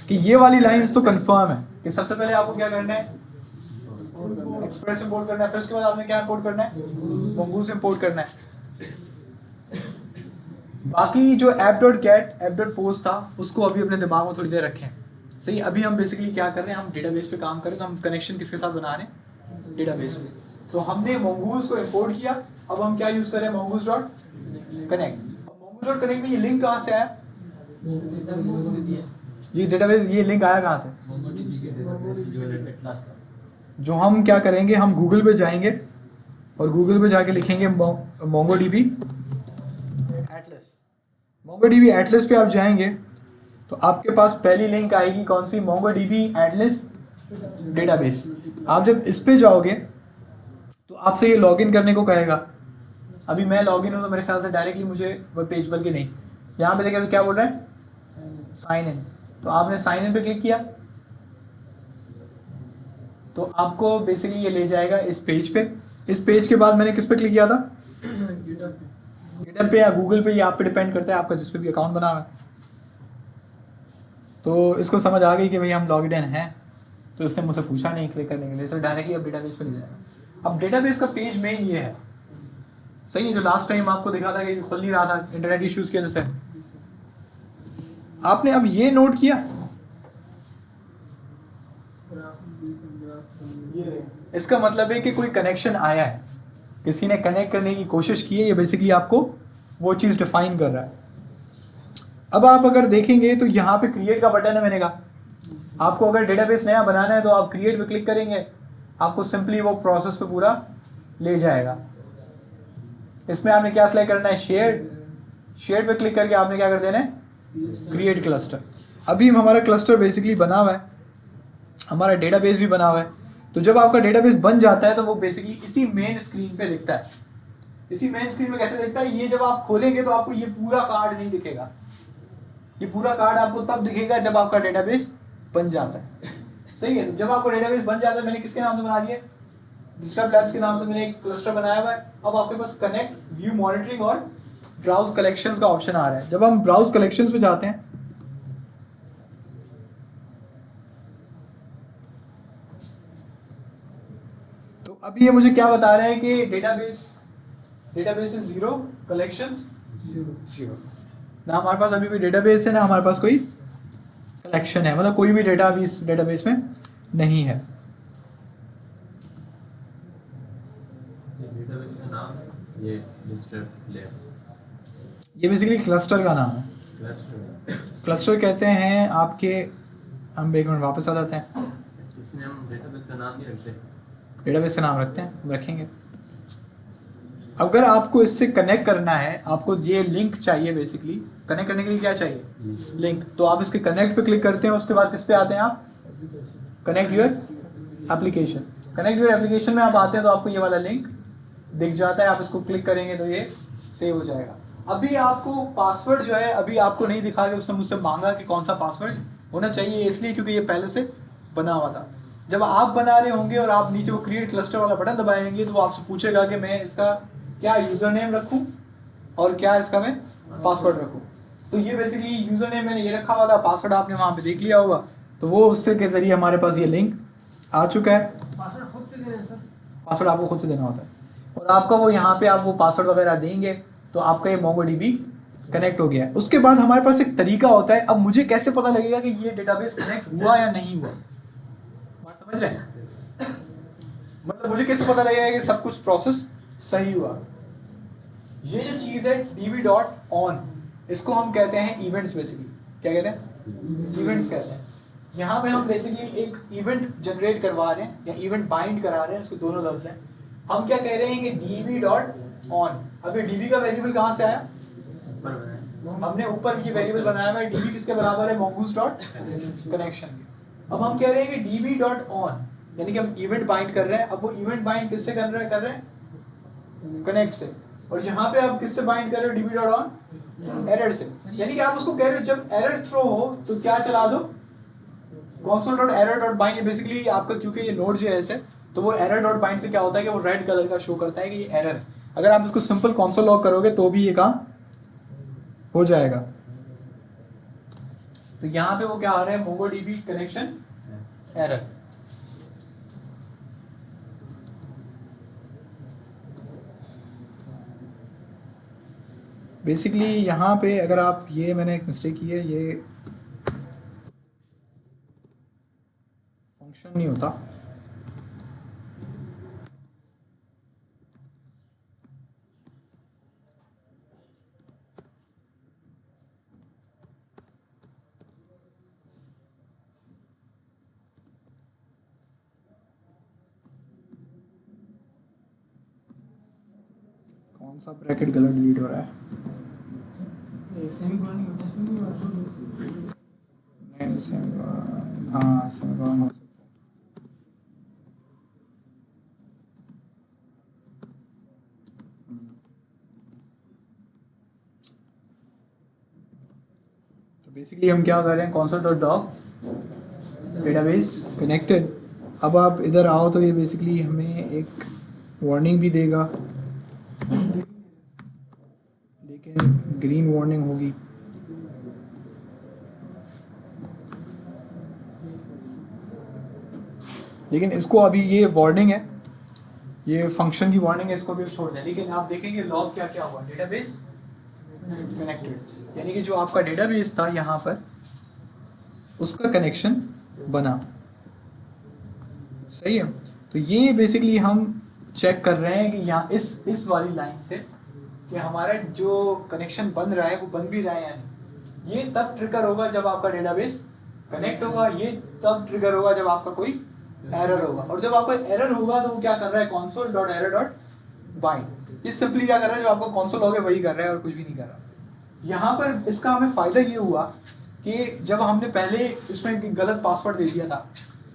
कि ये वाली लाइंस तो कंफर्म है कि सबसे पहले आपको क्या करना है, एक्सप्रेस इंपोर्ट करना है, फिर उसके बाद आपने क्या इंपोर्ट करना है, mongoose इंपोर्ट करना है। बाकी जो app.get app.post था उसको अभी अपने दिमाग में थोड़ी देर रखें। सही, अभी हम बेसिकली क्या कर रहे हैं, हम डेटाबेस पे काम कर रहे हैं, तो हम कनेक्शन किसके साथ बना रहे हैं, डेटाबेस में। तो हमने mongoose को इंपोर्ट किया, अब हम क्या यूज कर रहे हैं, mongoose.connect। अब mongoose.connect में ये लिंक कहाँ से आया, ये डेटाबेस, ये लिंक आया कहाँ से, जो हम क्या करेंगे, हम गूगल पे जाएंगे और गूगल पे जाके लिखेंगे MongoDB एटलस। MongoDB एटलस पे आप जाएंगे तो आपके पास पहली लिंक आएगी कौन सी, MongoDB एटलस डेटाबेस। आप जब इस पे जाओगे तो आपसे ये लॉगिन करने को कहेगा। अभी मैं लॉगिन हूँ तो मेरे ख्याल से डायरेक्टली मुझे वेब पेज, बल्कि नहीं, यहाँ पे देखिए तो क्या बोल रहा है, साइन इन। तो आपने साइन इन पे क्लिक किया तो आपको बेसिकली ये ले जाएगा इस पेज पे। इस पेज के बाद मैंने किस पे क्लिक किया था, गिटहब पे या गूगल पे, ये आप पे डिपेंड करता है, आपका जिस पे भी अकाउंट बना हुआ है। तो इसको समझ आ गई कि भाई हम लॉगिन हैं, तो इसने मुझसे पूछा नहीं क्लिक करने के लिए, सो डायरेक्टली अब डेटाबेस पे ले जाएगा। अब डेटाबेस का पेज मेन ये है, सही है, जो लास्ट टाइम आपको दिखा था कि खुल नहीं रहा था इंटरनेट इश्यूज की वजह से। आपने अब ये नोट किया, इसका मतलब है कि कोई कनेक्शन आया है, किसी ने कनेक्ट करने की कोशिश की है, ये बेसिकली आपको वो चीज़ डिफाइन कर रहा है। अब आप अगर देखेंगे तो यहाँ पे क्रिएट का बटन है, मैंने कहा आपको अगर डेटाबेस नया बनाना है तो आप क्रिएट पे क्लिक करेंगे, आपको सिंपली वो प्रोसेस पे पूरा ले जाएगा। इसमें आपने क्या सिलेक्ट करना है, शेयर पे क्लिक करके आपने क्या कर देना है, क्रिएट क्लस्टर। अभी हमारा क्लस्टर बेसिकली बना हुआ है, हमारा डेटाबेस भी बना हुआ है। तो जब आपका डेटाबेस बन जाता है तो वो बेसिकली इसी मेन स्क्रीन पे दिखता है। इसी मेन स्क्रीन में कैसे दिखता है, ये जब आप खोलेंगे तो आपको ये पूरा कार्ड नहीं दिखेगा, ये पूरा कार्ड आपको तब दिखेगा जब आपका डेटाबेस बन जाता है। सही है, जब आपका डेटाबेस बन जाता है, मैंने किसके नाम से बना दिया, डिस्टर्ब लैब्स के नाम से मैंने एक क्लस्टर बनाया हुआ है। अब आपके पास कनेक्ट, व्यू मॉनिटरिंग और ब्राउज कलेक्शंस का ऑप्शन आ रहा है। जब हम ब्राउज कलेक्शंस पे जाते हैं तो अभी ये मुझे क्या बता रहे हैं कि database is zero, collections zero. ना हमारे पास अभी कोई डेटाबेस है, ना हमारे पास कोई कलेक्शन है, मतलब कोई भी डेटाबेस में नहीं है। डेटाबेस का नाम ये बेसिकली क्लस्टर का नाम है। क्लस्टर कहते हैं आपके, हम एक मिनट वापस आ जाते हैं, इसमें हम डेटाबेस का नाम नहीं रखते, डेटाबेस का नाम रखते हैं, हम रखेंगे। अगर आपको इससे कनेक्ट करना है, आपको ये लिंक चाहिए, बेसिकली कनेक्ट करने के लिए क्या चाहिए, लिंक। तो आप इसके कनेक्ट पे क्लिक करते हैं, उसके बाद किस पे आते हैं आप, connect your application. Connect your application में आप आते हैं तो आपको ये वाला लिंक दिख जाता है, आप इसको क्लिक करेंगे तो ये सेव हो जाएगा। अभी आपको पासवर्ड जो है अभी आपको नहीं दिखा कि उसने मुझसे मांगा कि कौन सा पासवर्ड होना चाहिए, इसलिए क्योंकि ये पहले से बना हुआ था। जब आप बना रहे होंगे और आप नीचे वो क्रिएट क्लस्टर वाला बटन दबाएंगे तो वो आपसे पूछेगा कि मैं इसका क्या यूजर नेम रखूं और क्या इसका मैं पासवर्ड रखूं। तो ये बेसिकली यूजर नेम मैंने ये रखा हुआ था, पासवर्ड आपने वहाँ पे देख लिया होगा, तो वो उससे के जरिए हमारे पास ये लिंक आ चुका है। पासवर्ड खुद से देना है सर, पासवर्ड आपको खुद से देना होता है और आपका वो यहाँ पे आप वो पासवर्ड वगैरह देंगे तो आपका ये MongoDB कनेक्ट हो गया है। उसके बाद हमारे पास एक तरीका होता है, अब मुझे कैसे पता लगेगा कि ये डेटाबेस कनेक्ट हुआ या नहीं हुआ, बात समझ रहे हैं, मतलब मुझे कैसे पता लगेगा कि सब कुछ प्रोसेस सही हुआ। ये जो चीज़ है db.on, इसको हम कहते हैं इवेंट्स। बेसिकली क्या कहते हैं, इवेंट्स कहते हैं। यहाँ पे हम बेसिकली एक इवेंट जनरेट करवा रहे हैं या इवेंट बाइंड करा रहे हैं, इसको दोनों लफ्ज हैं। हम क्या कह रहे हैं कि db.on, अब ये db का वेरिएबल कहाँ से आया, हमने ऊपर ये वेरिएबल बनाया हुआ है, db किसके बराबर है, mongoose.connection के। अब हम कह रहे हैं कि db.on यानी कि हम इवेंट बाइंड कर रहे हैं। अब वो इवेंट बाइंड किससे कर रहे हैं, कनेक्ट से। और यहाँ पे आप किससे बाइंड कर रहे हो, db डॉट ऑन एरर से, यानी कि आप उसको कह रहे हो जब एरर थ्रो हो तो क्या चला दो, console dot error dot bind. ये बेसिकली आपका क्योंकि ये नोड जेएस है तो वो एरर डॉट बाइंड से क्या होता है कि वो रेड कलर का शो करता है कि ये एरर है। अगर आप इसको सिंपल console लॉग करोगे तो भी ये काम हो जाएगा। तो यहाँ पे वो क्या आ रहा है, MongoDB कनेक्शन एरर। बेसिकली यहाँ पे अगर आप, ये मैंने एक मिस्टेक की है, ये फंक्शन नहीं होता। कौन सा ब्रैकेट गलत डिलीट हो रहा है, सेमीकोलन होता है, सेमीकोलन नहीं सेमीकोलन, हाँ सेमीकोलन हो सकता है। तो बेसिकली हम क्या कर रहे हैं, console.doc डेटाबेस कनेक्टेड। अब आप इधर आओ तो ये बेसिकली हमें एक वार्निंग भी देगा, लेकिन ग्रीन वार्निंग होगी। लेकिन इसको अभी ये वार्निंग है, ये फंक्शन की वार्निंग है, इसको भी छोड़ दें। लेकिन आप देखेंगे लॉग क्या क्या हुआ, डेटाबेस कनेक्टेड, यानी कि जो आपका डेटाबेस था यहाँ पर उसका कनेक्शन बना। सही है। तो ये बेसिकली हम चेक कर रहे हैं कि यहाँ इस वाली लाइन से कि हमारा जो कनेक्शन बन रहा है वो बन भी रहा है या नहीं। ये तब ट्रिगर होगा जब आपका डेटाबेस कनेक्ट होगा, ये तब ट्रिगर होगा जब आपका कोई एरर होगा। और जब आपका एरर होगा तो वो क्या कर रहा है, console.error.bind। ये सिंपली क्या कर रहा है, जो आपका console लॉग है वही कर रहा है और कुछ भी नहीं कर रहा। यहाँ पर इसका हमें फायदा ये हुआ कि जब हमने पहले इसमें गलत पासवर्ड दे दिया था,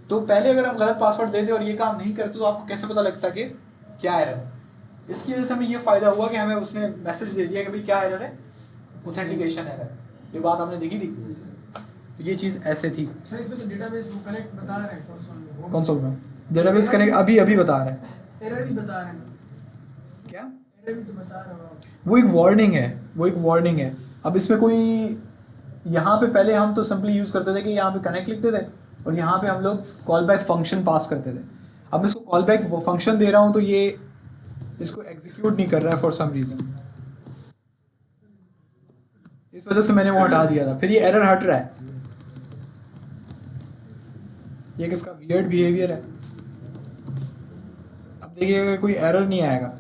तो पहले अगर हम गलत पासवर्ड देते और ये काम नहीं करते तो आपको कैसे पता लगता कि क्या एरर है। इसकी वजह से हमें ये फायदा हुआ कि हमें उसने मैसेज दे दिया कि भाई क्या एरर है, ऑथेंटिकेशन एरर। ये बात आपने देखी थी, तो ये चीज़ ऐसे थी। सर इसमें तो डेटाबेस वो कनेक्ट बता रहे हैं console में। कंसोल में डेटाबेस कनेक्ट अभी बता रहे हैं। एरर भी बता रहे हैं, क्या, एरर भी तो बता रहे हो आप। वो एक वार्निंग है, वो एक वार्निंग है। अब इसमें कोई, यहाँ पे पहले हम तो सिंपली यूज़ करते थे कि यहाँ पे कनेक्ट लिखते थे और यहाँ पे हम लोग कॉल बैक फंक्शन पास करते थे। अब मैं इसको कॉल बैक फंक्शन दे रहा हूँ तो ये इसको एग्जीक्यूट नहीं कर रहा है फॉर सम रीज़न, इस वजह से मैंने वो हटा दिया था। फिर ये एरर हट रहा है, ये किसका वियर्ड बिहेवियर है। अब देखिएगा कोई एरर नहीं आएगा,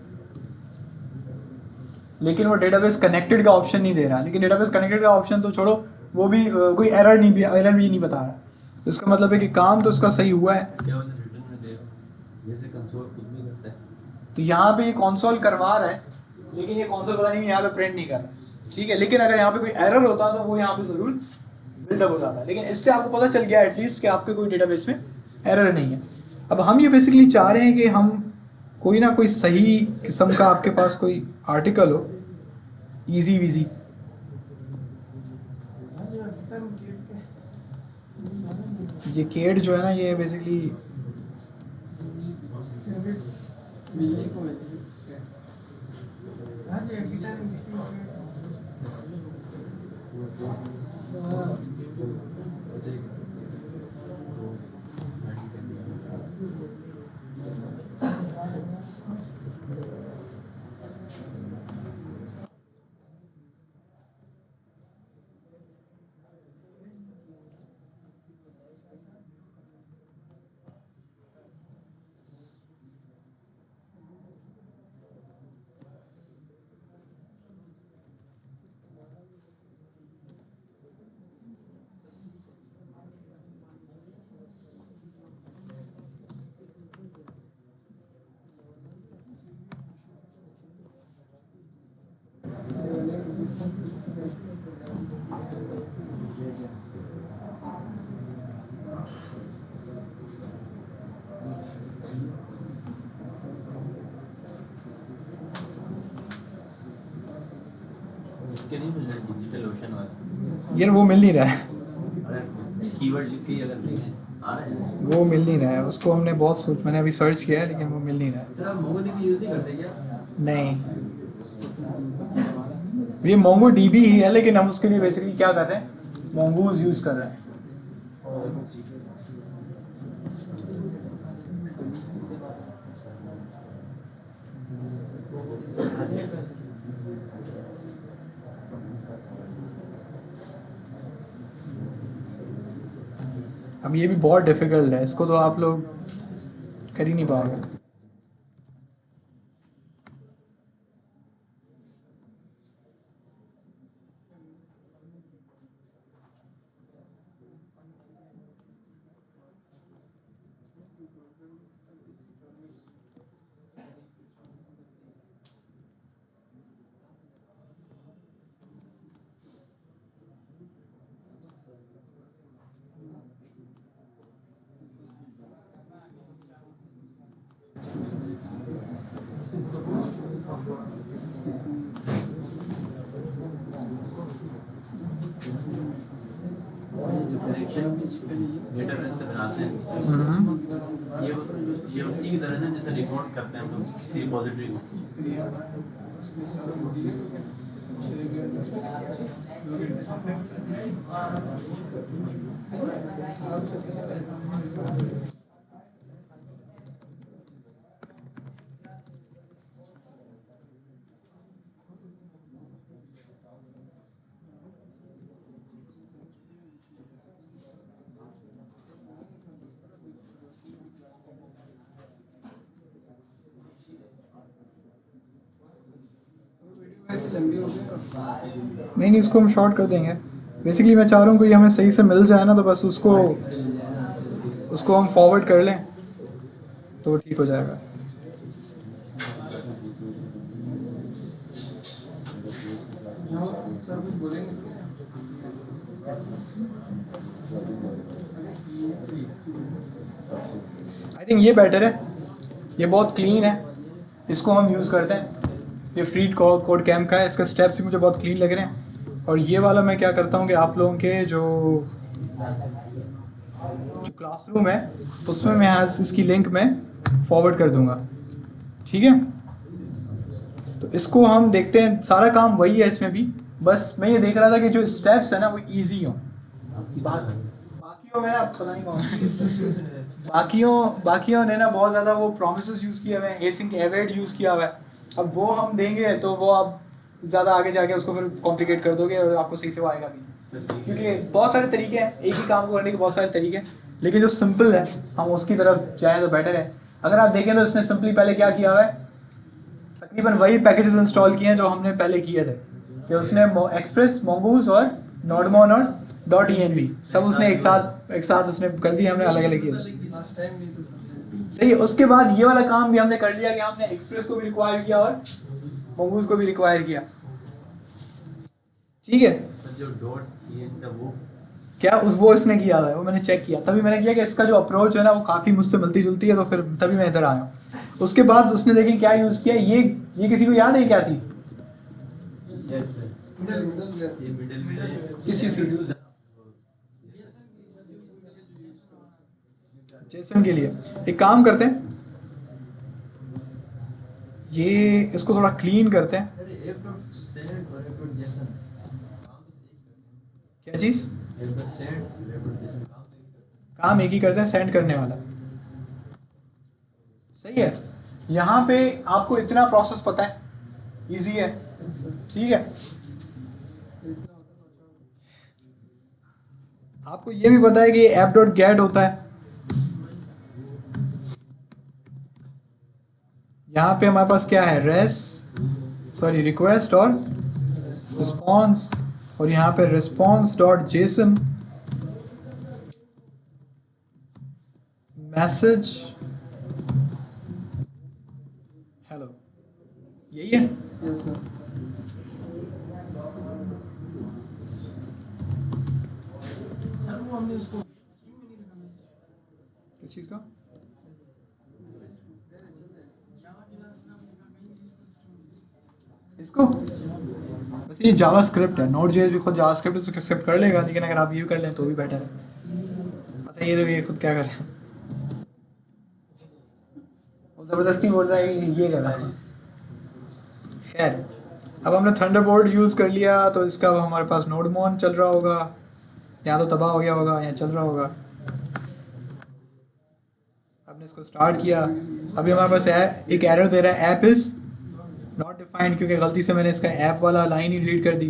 लेकिन वो डेटाबेस कनेक्टेड का ऑप्शन नहीं दे रहा। लेकिन डेटाबेस कनेक्टेड का ऑप्शन तो छोड़ो, वो भी कोई एरर भी नहीं बता रहा। तो इसका मतलब है कि काम तो इसका सही हुआ है। क्या मतलब रिटर्न में दे रहा, जैसे कंसोल खुद भी करता है। तो यहाँ पे ये कंसोल करवा रहा है, लेकिन ये कंसोल पता नहीं यहाँ पे प्रिंट नहीं कर रहा। ठीक है, लेकिन अगर यहाँ पे कोई एरर होता तो वो यहाँ पे ज़रूर बिल्डअप हो जाता। लेकिन इससे आपको पता चल गया एटलीस्ट कि आपके कोई डेटाबेस में एरर नहीं है। अब हम ये बेसिकली चाह रहे हैं कि हम कोई ना कोई सही किस्म का आपके पास कोई आर्टिकल हो, इजी वीजी। ये केड जो है ना, ये बेसिकली हाँ जी, गिटार में लिखते हैं। उसके नहीं मिल रहे डिजिटल ओशन वाला यार वो मिल नहीं रहा है, अगर कीवर्ड लिख के अगर देखें आ रहा है वो मिल नहीं रहा है उसको। हमने बहुत सोच, मैंने अभी सर्च किया है लेकिन वो मिल नहीं रहा है। सर आप मोंगो डीबी यूज नहीं करते क्या? नहीं, ये मोंगो डीबी ही है लेकिन हम उसके लिए बेसिकली क्या कर रहे हैं, मोंगोज यूज कर रहे हैं। अब ये भी बहुत डिफिकल्ट है, इसको तो आप लोग कर ही नहीं पाओगे। डेटाबेस से बनाते हैं ये उसी की तरह है जैसे रिपोर्ट करते हैं हम लोग किसी रिपोजिटरी को। वैसे लंबी हो गई। नहीं, इसको हम शॉर्ट कर देंगे। बेसिकली मैं चाह रहा हूँ कि हमें सही से मिल जाए ना, तो बस उसको हम फॉरवर्ड कर लें तो वो ठीक हो जाएगा। जो सर कुछ बोलेंगे आई थिंक ये बेटर है, ये बहुत क्लीन है, इसको हम यूज़ करते हैं। ये फ्रीड कोड कैम्प का है, इसका स्टेप्स भी मुझे बहुत क्लीन लग रहे हैं। और ये वाला मैं क्या करता हूँ कि आप लोगों के जो क्लासरूम है उसमें मैं आज इसकी लिंक में फॉरवर्ड कर दूंगा, ठीक है। तो इसको हम देखते हैं, सारा काम वही है इसमें भी, बस मैं ये देख रहा था कि जो स्टेप्स है ना वो ईजी हो। बाकियों में ना पता नहीं कौन सी बाकियों ने ना बहुत ज़्यादा वो प्रोमिसेस यूज़ किए हुए हैं, एसिंक एवेड यूज़ किया हुआ है। अब वो हम देंगे तो वो आप ज़्यादा आगे जाके उसको फिर कॉम्प्लिकेट कर दोगे और आपको सही से वो आएगा भी, क्योंकि बहुत सारे तरीके हैं, एक ही काम को करने के बहुत सारे तरीके हैं, लेकिन जो सिंपल है हम उसकी तरफ जाएँ तो बेटर है। अगर आप देखें तो इसने सिंपली पहले क्या किया हुआ है, तकरीबन वही पैकेजेस इंस्टॉल किए हैं जो हमने पहले किए थे, कि उसने एक्सप्रेस, मोंगूज और नोडमोन और .env सब उसने एक साथ उसने कर दिया, हमने अलग अलग किए थे। लास्ट टाइम नहीं था। सही है। उसके बाद ये वाला काम भी हमने कर लिया कि हमने एक्सप्रेस को भी रिक्वायर किया और मोंगूज को भी रिक्वायर किया, ठीक है। सर जो डॉट ये वो क्या वो इसने किया है, वो मैंने चेक किया, तभी मैंने किया कि इसका जो अप्रोच है ना वो काफ़ी मुझसे मिलती जुलती है, तो फिर तभी मैं इधर आया हूँ। उसके बाद उसने देखिए क्या यूज़ किया, ये किसी को याद है क्या थी, ये मिडिल में किस चीज़ की, जेसन के लिए। एक काम करते हैं, ये इसको थोड़ा क्लीन करते हैं। अरे f.send और f.json क्या चीज़, f.send और f.json काम एक ही करते हैं, सेंड करने वाला, सही है। यहाँ पे आपको इतना प्रोसेस पता है, इजी है, ठीक है। आपको ये भी पता है कि app.get होता है, यहाँ पे हमारे पास क्या है, रिक्वेस्ट और रिस्पॉन्स, और यहाँ पे response.json, मैसेज हेलो, यही है। Yes sir. सर वो हमने उसको स्ट्रीम में नहीं रखा मैसेज। किस चीज़ का, जावा क्लास नाम का मेन यूज स्ट्रीम। इसको वैसे ये जावास्क्रिप्ट है, नोड.जेएस भी खुद जावास्क्रिप्ट है तो स्क्रिप्ट कर लेगा, लेकिन अगर आप ये भी कर लें तो भी बेटर है। अच्छा ये देखो ये खुद क्या कर रहा है, वो ज़बरदस्ती बोल रहा है कि ये कर रहा है। खैर अब हमने थंडरबोल्ट यूज़ कर लिया तो इसका अब हमारे पास नोडमोन चल रहा होगा, या तो तबाह हो गया होगा या चल रहा होगा। आपने इसको स्टार्ट किया, अभी हमारे पास एक एरर दे रहा है ऐप इज़ नॉट डिफाइंड, क्योंकि गलती से मैंने इसका ऐप वाला लाइन ही डिलीट कर दी।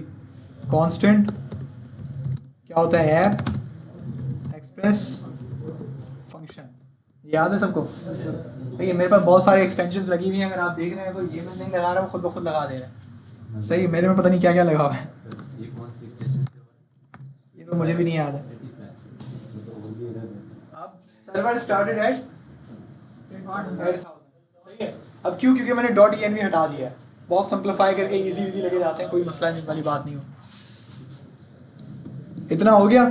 कांस्टेंट क्या होता है, ऐप एक्सप्रेस फंक्शन, याद है सबको? देखिए मेरे पास बहुत सारे एक्सटेंशंस लगी हुई हैं, अगर आप देख रहे हैं तो ये मैं नहीं लगा रहा हूँ, खुद ब खुद लगा दे रहा है। सही, मेरे में पता नहीं क्या क्या लगा हुआ है, ये कौन सी स्टेशन से हो रहा है? ये तो मुझे भी नहीं याद है। अब सर्वर स्टार्टेड एट 8000, सही है। अब क्यों? क्योंकि मैंने .env हटा दिया है, बहुत सिंपलीफाई करके इजी लगे जाते हैं, कोई मसला नहीं वाली बात नहीं हो। इतना हो गया।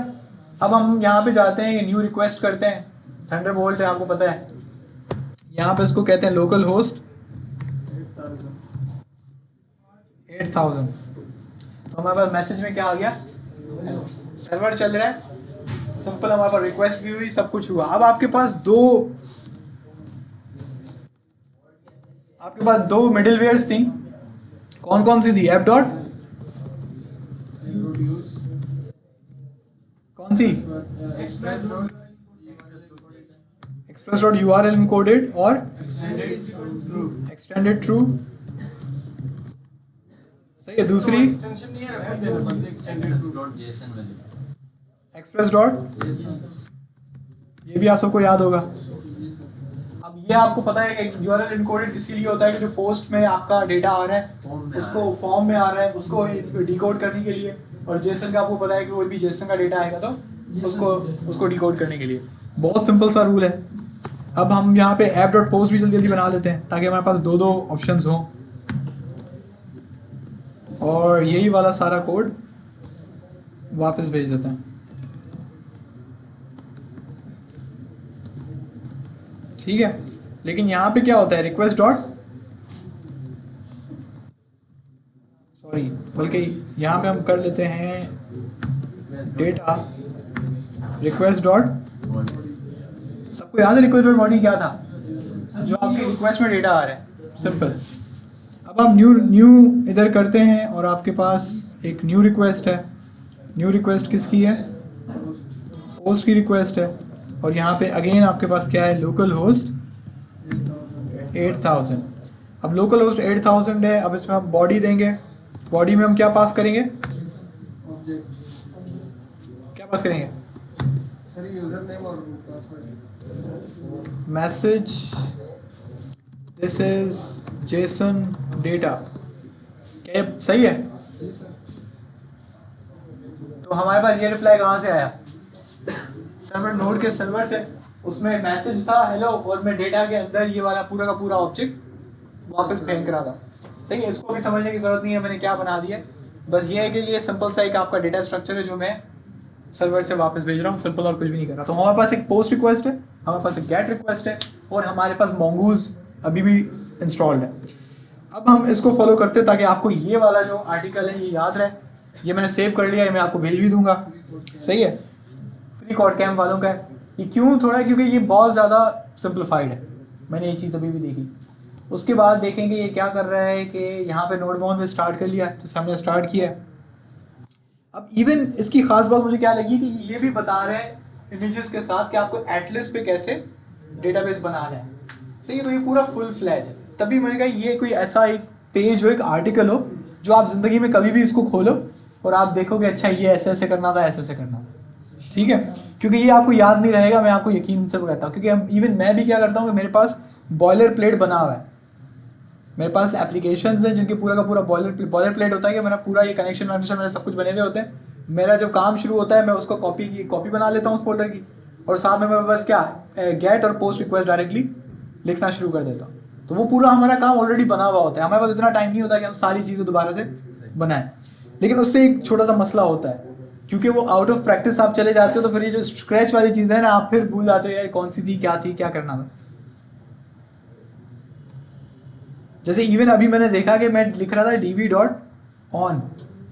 अब हम यहाँ पे जाते हैं, ये न्यू रिक्वेस्ट करते हैं, थंडरबोल्ट है आपको पता है, यहाँ पे इसको कहते हैं लोकल होस्ट 8000। तो हमारे पास मैसेज में क्या आ गया, सर्वर चल रहा है, सिंपल हमारे पास रिक्वेस्ट भी हुई, सब कुछ हुआ। अब आपके पास दो मिडिलवेयर्स थी, कौन कौन सी थी? ऐप डॉट कौन सी? एक्सप्रेस डॉट URL इनकोडेड और एक्सटेंडेड ट्रू, सही है। दूसरी एक्सटेंशन नहीं है, Express.json वाली। एक्सप्रेस डॉट, ये भी आप सबको याद होगा। अब ये आपको पता है कि URL इनकोडेड किसके लिए होता है, कि जो पोस्ट में आपका डेटा आ रहा है उसको फॉर्म में आ रहा है, उसको डिकोड करने के लिए, और जेसन का आपको पता है कि कोई भी जेसन का डेटा आएगा तो उसको डिकोड करने के लिए। बहुत सिंपल सा रूल है। अब हम यहाँ पे ऐप डॉट पोस्ट भी जल्दी बना लेते हैं ताकि हमारे पास दो ऑप्शंस हों, और यही वाला सारा कोड वापस भेज देते हैं। ठीक है, लेकिन यहाँ पे क्या होता है, रिक्वेस्ट डॉट, सॉरी, बल्कि यहाँ पे हम कर लेते हैं डेटा रिक्वेस्ट डॉट, सबको याद है रिक्वेस्ट डॉट बॉडी क्या था, जो आपकी रिक्वेस्ट में डेटा आ रहा है, सिंपल। अब आप न्यू इधर करते हैं और आपके पास एक न्यू रिक्वेस्ट है। न्यू रिक्वेस्ट किसकी है? पोस्ट की रिक्वेस्ट है, और यहाँ पे अगेन आपके पास क्या है, लोकल होस्ट 8000। अब लोकल होस्ट 8000 है, अब इसमें हम बॉडी देंगे, बॉडी में हम क्या पास करेंगे, क्या पास करेंगे, सर यूजर नेम और password, message this is Jason data, क्या ये सही है? तो हमारे पास ये रिप्लाई कहाँ से आया, सर्वर नोड के सर्वर से, उसमें मैसेज था हेलो, और मैं डेटा के अंदर ये वाला पूरा का पूरा ऑब्जेक्ट वापस फेंक रहा था। सही है, इसको भी समझने की जरूरत नहीं है मैंने क्या बना दिया, बस ये है कि ये सिंपल सा एक आपका डेटा स्ट्रक्चर है जो मैं सर्वर से वापस भेज रहा हूँ, सिंपल, और कुछ भी नहीं कर रहा। तो हमारे पास एक पोस्ट रिक्वेस्ट है, हमारे पास एक गेट रिक्वेस्ट है, और हमारे पास मोंगूज अभी भी इंस्टॉल्ड है। अब हम इसको फॉलो करते हैं ताकि आपको ये वाला जो आर्टिकल है ये याद रहे। ये मैंने सेव कर लिया है, मैं आपको भेज भी दूंगा, सही है। फ्री कॉड कैम्प वालों का है ये, क्यों थोड़ा, क्योंकि ये बहुत ज़्यादा सिंप्लीफाइड है, मैंने ये चीज़ अभी भी देखी। उसके बाद देखेंगे ये क्या कर रहा है कि यहाँ पे नोडमोन में स्टार्ट कर लिया, जैसे हमने स्टार्ट किया। अब इवन इसकी खास बात मुझे क्या लगी कि ये भी बता रहे हैं इमेजेस के साथ कि आपको एटलस पे कैसे डेटाबेस बनाना है, सही है। तो ये पूरा फुल फ्लैज है। तभी मैंने कहा ये कोई ऐसा एक पेज हो, एक आर्टिकल हो, जो आप ज़िंदगी में कभी भी इसको खोलो और आप देखोगे अच्छा ये ऐसे ऐसे करना था, ऐसे ऐसे करना था, ठीक है। क्योंकि ये आपको याद नहीं रहेगा, मैं आपको यकीन से कहता हूँ, क्योंकि इवन मैं भी क्या करता हूँ कि मेरे पास बॉयलर प्लेट बना हुआ है, मेरे पास एप्लीकेशंस हैं जिनके पूरा का पूरा बॉयलर प्लेट होता है कि मेरा पूरा ये कनेक्शन वनेक्शन मेरे सब कुछ बने हुए होते हैं। मेरा जब काम शुरू होता है मैं उसको कॉपी बना लेता हूँ उस फोल्डर की, और साथ में मैं बस क्या गेट और पोस्ट रिक्वेस्ट डायरेक्टली लिखना शुरू कर देता हूँ। तो वो पूरा हमारा काम ऑलरेडी बना हुआ होता है, हमारे पास इतना टाइम नहीं होता कि हम सारी चीज़ें दोबारा से बनाएं। लेकिन उससे एक छोटा सा मसला होता है, क्योंकि वो आउट ऑफ प्रैक्टिस आप चले जाते हो, तो फिर ये जो स्क्रैच वाली चीज़ है ना, आप फिर भूल जाते हो यार कौन सी थी, क्या करना था। जैसे इवन अभी मैंने देखा कि मैं लिख रहा था db.on,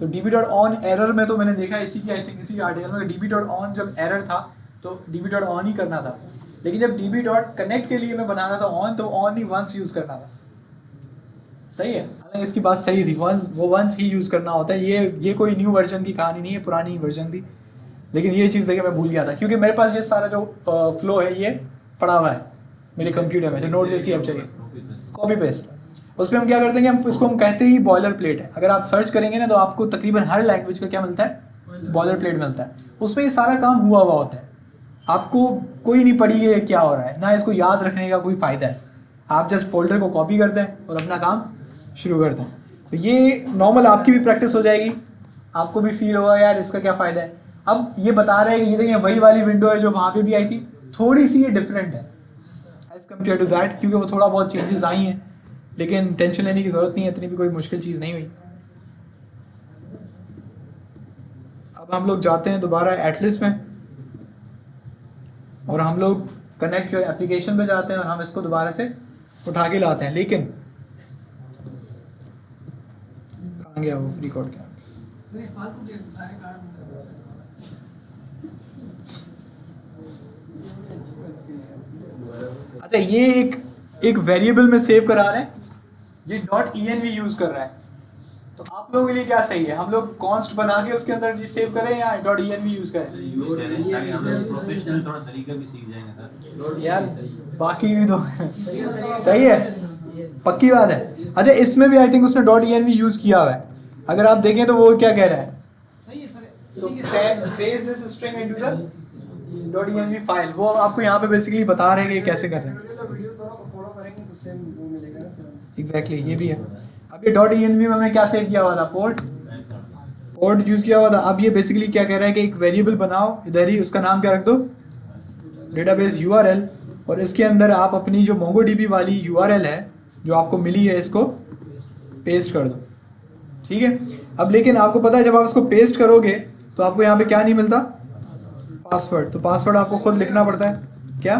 तो db.on एरर में तो मैंने देखा इसी की आई थिंक इसी आर्टिकल में db.on जब एरर था तो db.on ही करना था, लेकिन जब db.connect के लिए मैं बना रहा था ऑन तो ऑन ही वंस यूज़ करना था। सही है, हालांकि इसकी बात सही थी, वो वंस ही यूज़ करना होता है। ये कोई न्यू वर्जन की कहानी नहीं है, पुरानी वर्जन थी, लेकिन ये चीज़ देखिए मैं भूल गया था क्योंकि मेरे पास ये सारा जो फ्लो है ये पड़ा हुआ है मेरे कंप्यूटर में, जो नोट जैसी ऐप चाहिए कॉपी पेस्ट। उसमें हम क्या करते हैं कि हम इसको हम कहते ही बॉयलर प्लेट है। अगर आप सर्च करेंगे ना तो आपको तकरीबन हर लैंग्वेज का क्या मिलता है, बॉयलर प्लेट मिलता है। उसमें ये सारा काम हुआ होता है, आपको कोई नहीं पड़ी है क्या हो रहा है, ना इसको याद रखने का कोई फ़ायदा है। आप जस्ट फोल्डर को कॉपी करते हैं और अपना काम शुरू करते हैं। तो ये नॉर्मल आपकी भी प्रैक्टिस हो जाएगी, आपको भी फील होगा यार इसका क्या फ़ायदा है। अब ये बता रहे हैं कि ये देखिए वही वाली विंडो है जो वहाँ पे भी आई थी, थोड़ी सी ये डिफरेंट है एज कम्पेयर टू दैट, क्योंकि वो थोड़ा बहुत चेंजेस आई हैं, लेकिन टेंशन लेने की ज़रूरत नहीं है, इतनी भी कोई मुश्किल चीज़ नहीं हुई। अब हम लोग जाते हैं दोबारा एटलिस में और हम लोग कनेक्ट योर एप्लीकेशन पे जाते हैं और हम इसको दोबारा से उठा के लाते हैं। लेकिन कहाँ गया वो फ्री कोड? क्या नहीं फालतू के सारे कार्ड अच्छा, ये एक वेरिएबल में सेव करा रहे हैं, ये .env यूज कर रहा है, तो आप लोगों के लिए क्या सही है, हम लोग कॉन्स्ट बना के उसके अंदर ये सेव करें या .env यूज करें? यूज करें ताकि हम लोग प्रोफेशनल थोड़ा तरीका भी सीख जाएंगे सर। यार बाकी भी तो सही है, पक्की बात है। अच्छा, इसमें भी आई थिंक उसने .env यूज किया हुआ है, अगर आप देखें तो वो क्या कह रहा है, सही है sir. so paste this string into the .env file. वो आपको यहाँ पे बेसिकली बता रहे हैं कि ये कैसे कर रहे हैं। वीडियो दोनों को फॉलो करेंगे तो सेम वो मिलेगा ना। एग्जैक्टली ये भी है। अब ये .env में हमने क्या सेव किया हुआ था, पोर्ट यूज किया हुआ था। अब ये बेसिकली क्या कह रहा है कि एक वेरिएबल बनाओ इधर ही, उसका नाम क्या रख दो, डेटाबेस URL, और इसके अंदर आप अपनी जो MongoDB वाली URL है जो आपको मिली है इसको पेस्ट कर दो। ठीक है, अब लेकिन आपको पता है जब आप इसको पेस्ट करोगे तो आपको यहाँ पे क्या नहीं मिलता, पासवर्ड। तो पासवर्ड आपको खुद लिखना पड़ता है। क्या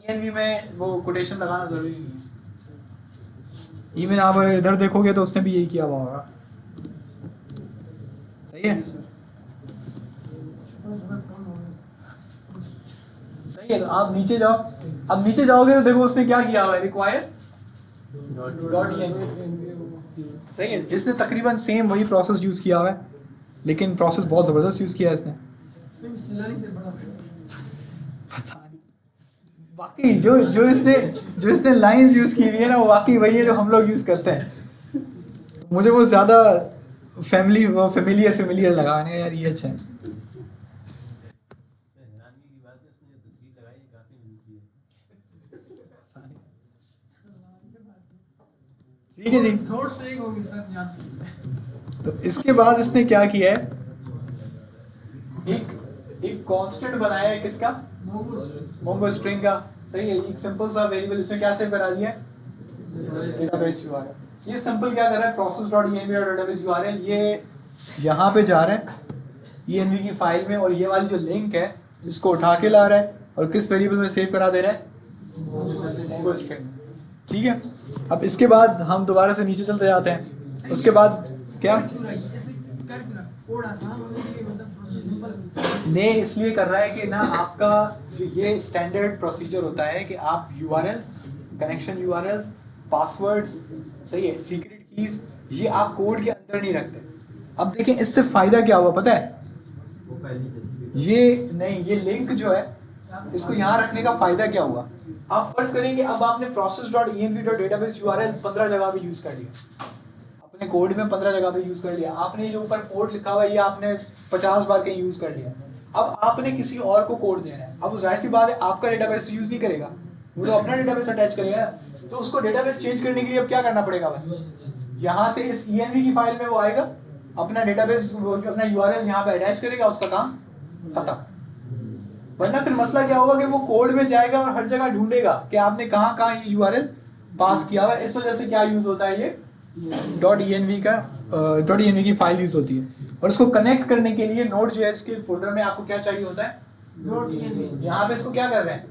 .env में वो कोटेशन लगाना जरूरी नहीं है। इवन आप अगर इधर देखोगे तो उसने भी यही किया हुआ होगा। सही है, सही है। तो आप नीचे जाओ, अब नीचे जाओगे तो देखो उसने क्या किया हुआ है, रिक्वायर .env। सही है, इसने तकरीबन सेम वही प्रोसेस यूज किया हुआ है, लेकिन प्रोसेस बहुत ज़बरदस्त यूज किया है इसने। सेम सिलानी से बड़ा पता नहीं बाकी जो इसने लाइंस यूज की हुई है ना, वो वाकई वही है जो हम लोग यूज करते हैं। मुझे वो ज़्यादा फेमिलियर लगा है यार, ये अच्छा है। हैरानगी की बात है, उसने तस्वीर लगाई काफी मिलती है। ठीक है जी, थोड़ा सही होगी सर याद। तो इसके बाद इसने क्या किया है, एक कांस्टेंट बनाया है किसका, मोंगो स्ट्रिंग का। सही है, एक सिंपल सा वेरिएबल इसमें क्या सेव करा दिया है, डेटाबेस URL। ये सिंपल क्या कर रहा है, process.env और डेटाबेस URL, ये यहाँ पे जा रहा है env की फाइल में, और ये वाली जो लिंक है इसको उठा के ला रहा है और किस वेरिएबल में सेव करा दे रहा है, मोंगो स्ट्रिंग। ठीक है, अब इसके बाद हम दोबारा से नीचे चलते जाते हैं। उसके बाद क्या कोड आसान होने के लिए मतलब प्रोसेस सिंपल ने इसलिए कर रहा है कि ना आपका जो ये स्टैंडर्ड प्रोसीजर होता है कि आप URLs, कनेक्शन URLs, पासवर्ड्स, सही है, सीक्रेट कीज, ये आप कोड के अंदर नहीं रखते। अब देखें इससे फायदा क्या हुआ पता है, ये लिंक जो है इसको यहाँ रखने का फायदा क्या हुआ। आप फर्ज करेंगे अब आपने process.env.database URL 15 जगह पे यूज कर लिया, अपने कोड में 15 जगह पे यूज कर लिया, आपने जो ऊपर पोर्ट लिखा हुआ है ये आपने 50 बार कहीं यूज कर लिया। अब आपने किसी और को कोड देना है, अब जाहिर सी बात है आपका डेटाबेस यूज नहीं करेगा, वो तो अपना डेटाबेस अटैच करेगा। तो उसको डेटाबेस चेंज करने के लिए अब क्या करना पड़ेगा, बस यहाँ से इस env की फाइल में वो आएगा, अपना डेटाबेस अपना URL यहाँ पे अटैच करेगा, उसका काम खत्म। वरना फिर मसला क्या होगा कि वो कोड में जाएगा और हर जगह ढूंढेगा कि आपने कहाँ कहाँ ये URL पास किया हुआ है। इस वजह से क्या यूज होता है, ये .env की फाइल यूज होती है। और इसको कनेक्ट करने के लिए Node.js के फोल्डर में आपको क्या चाहिए होता है, यहाँ पे इसको क्या कर रहे हैं,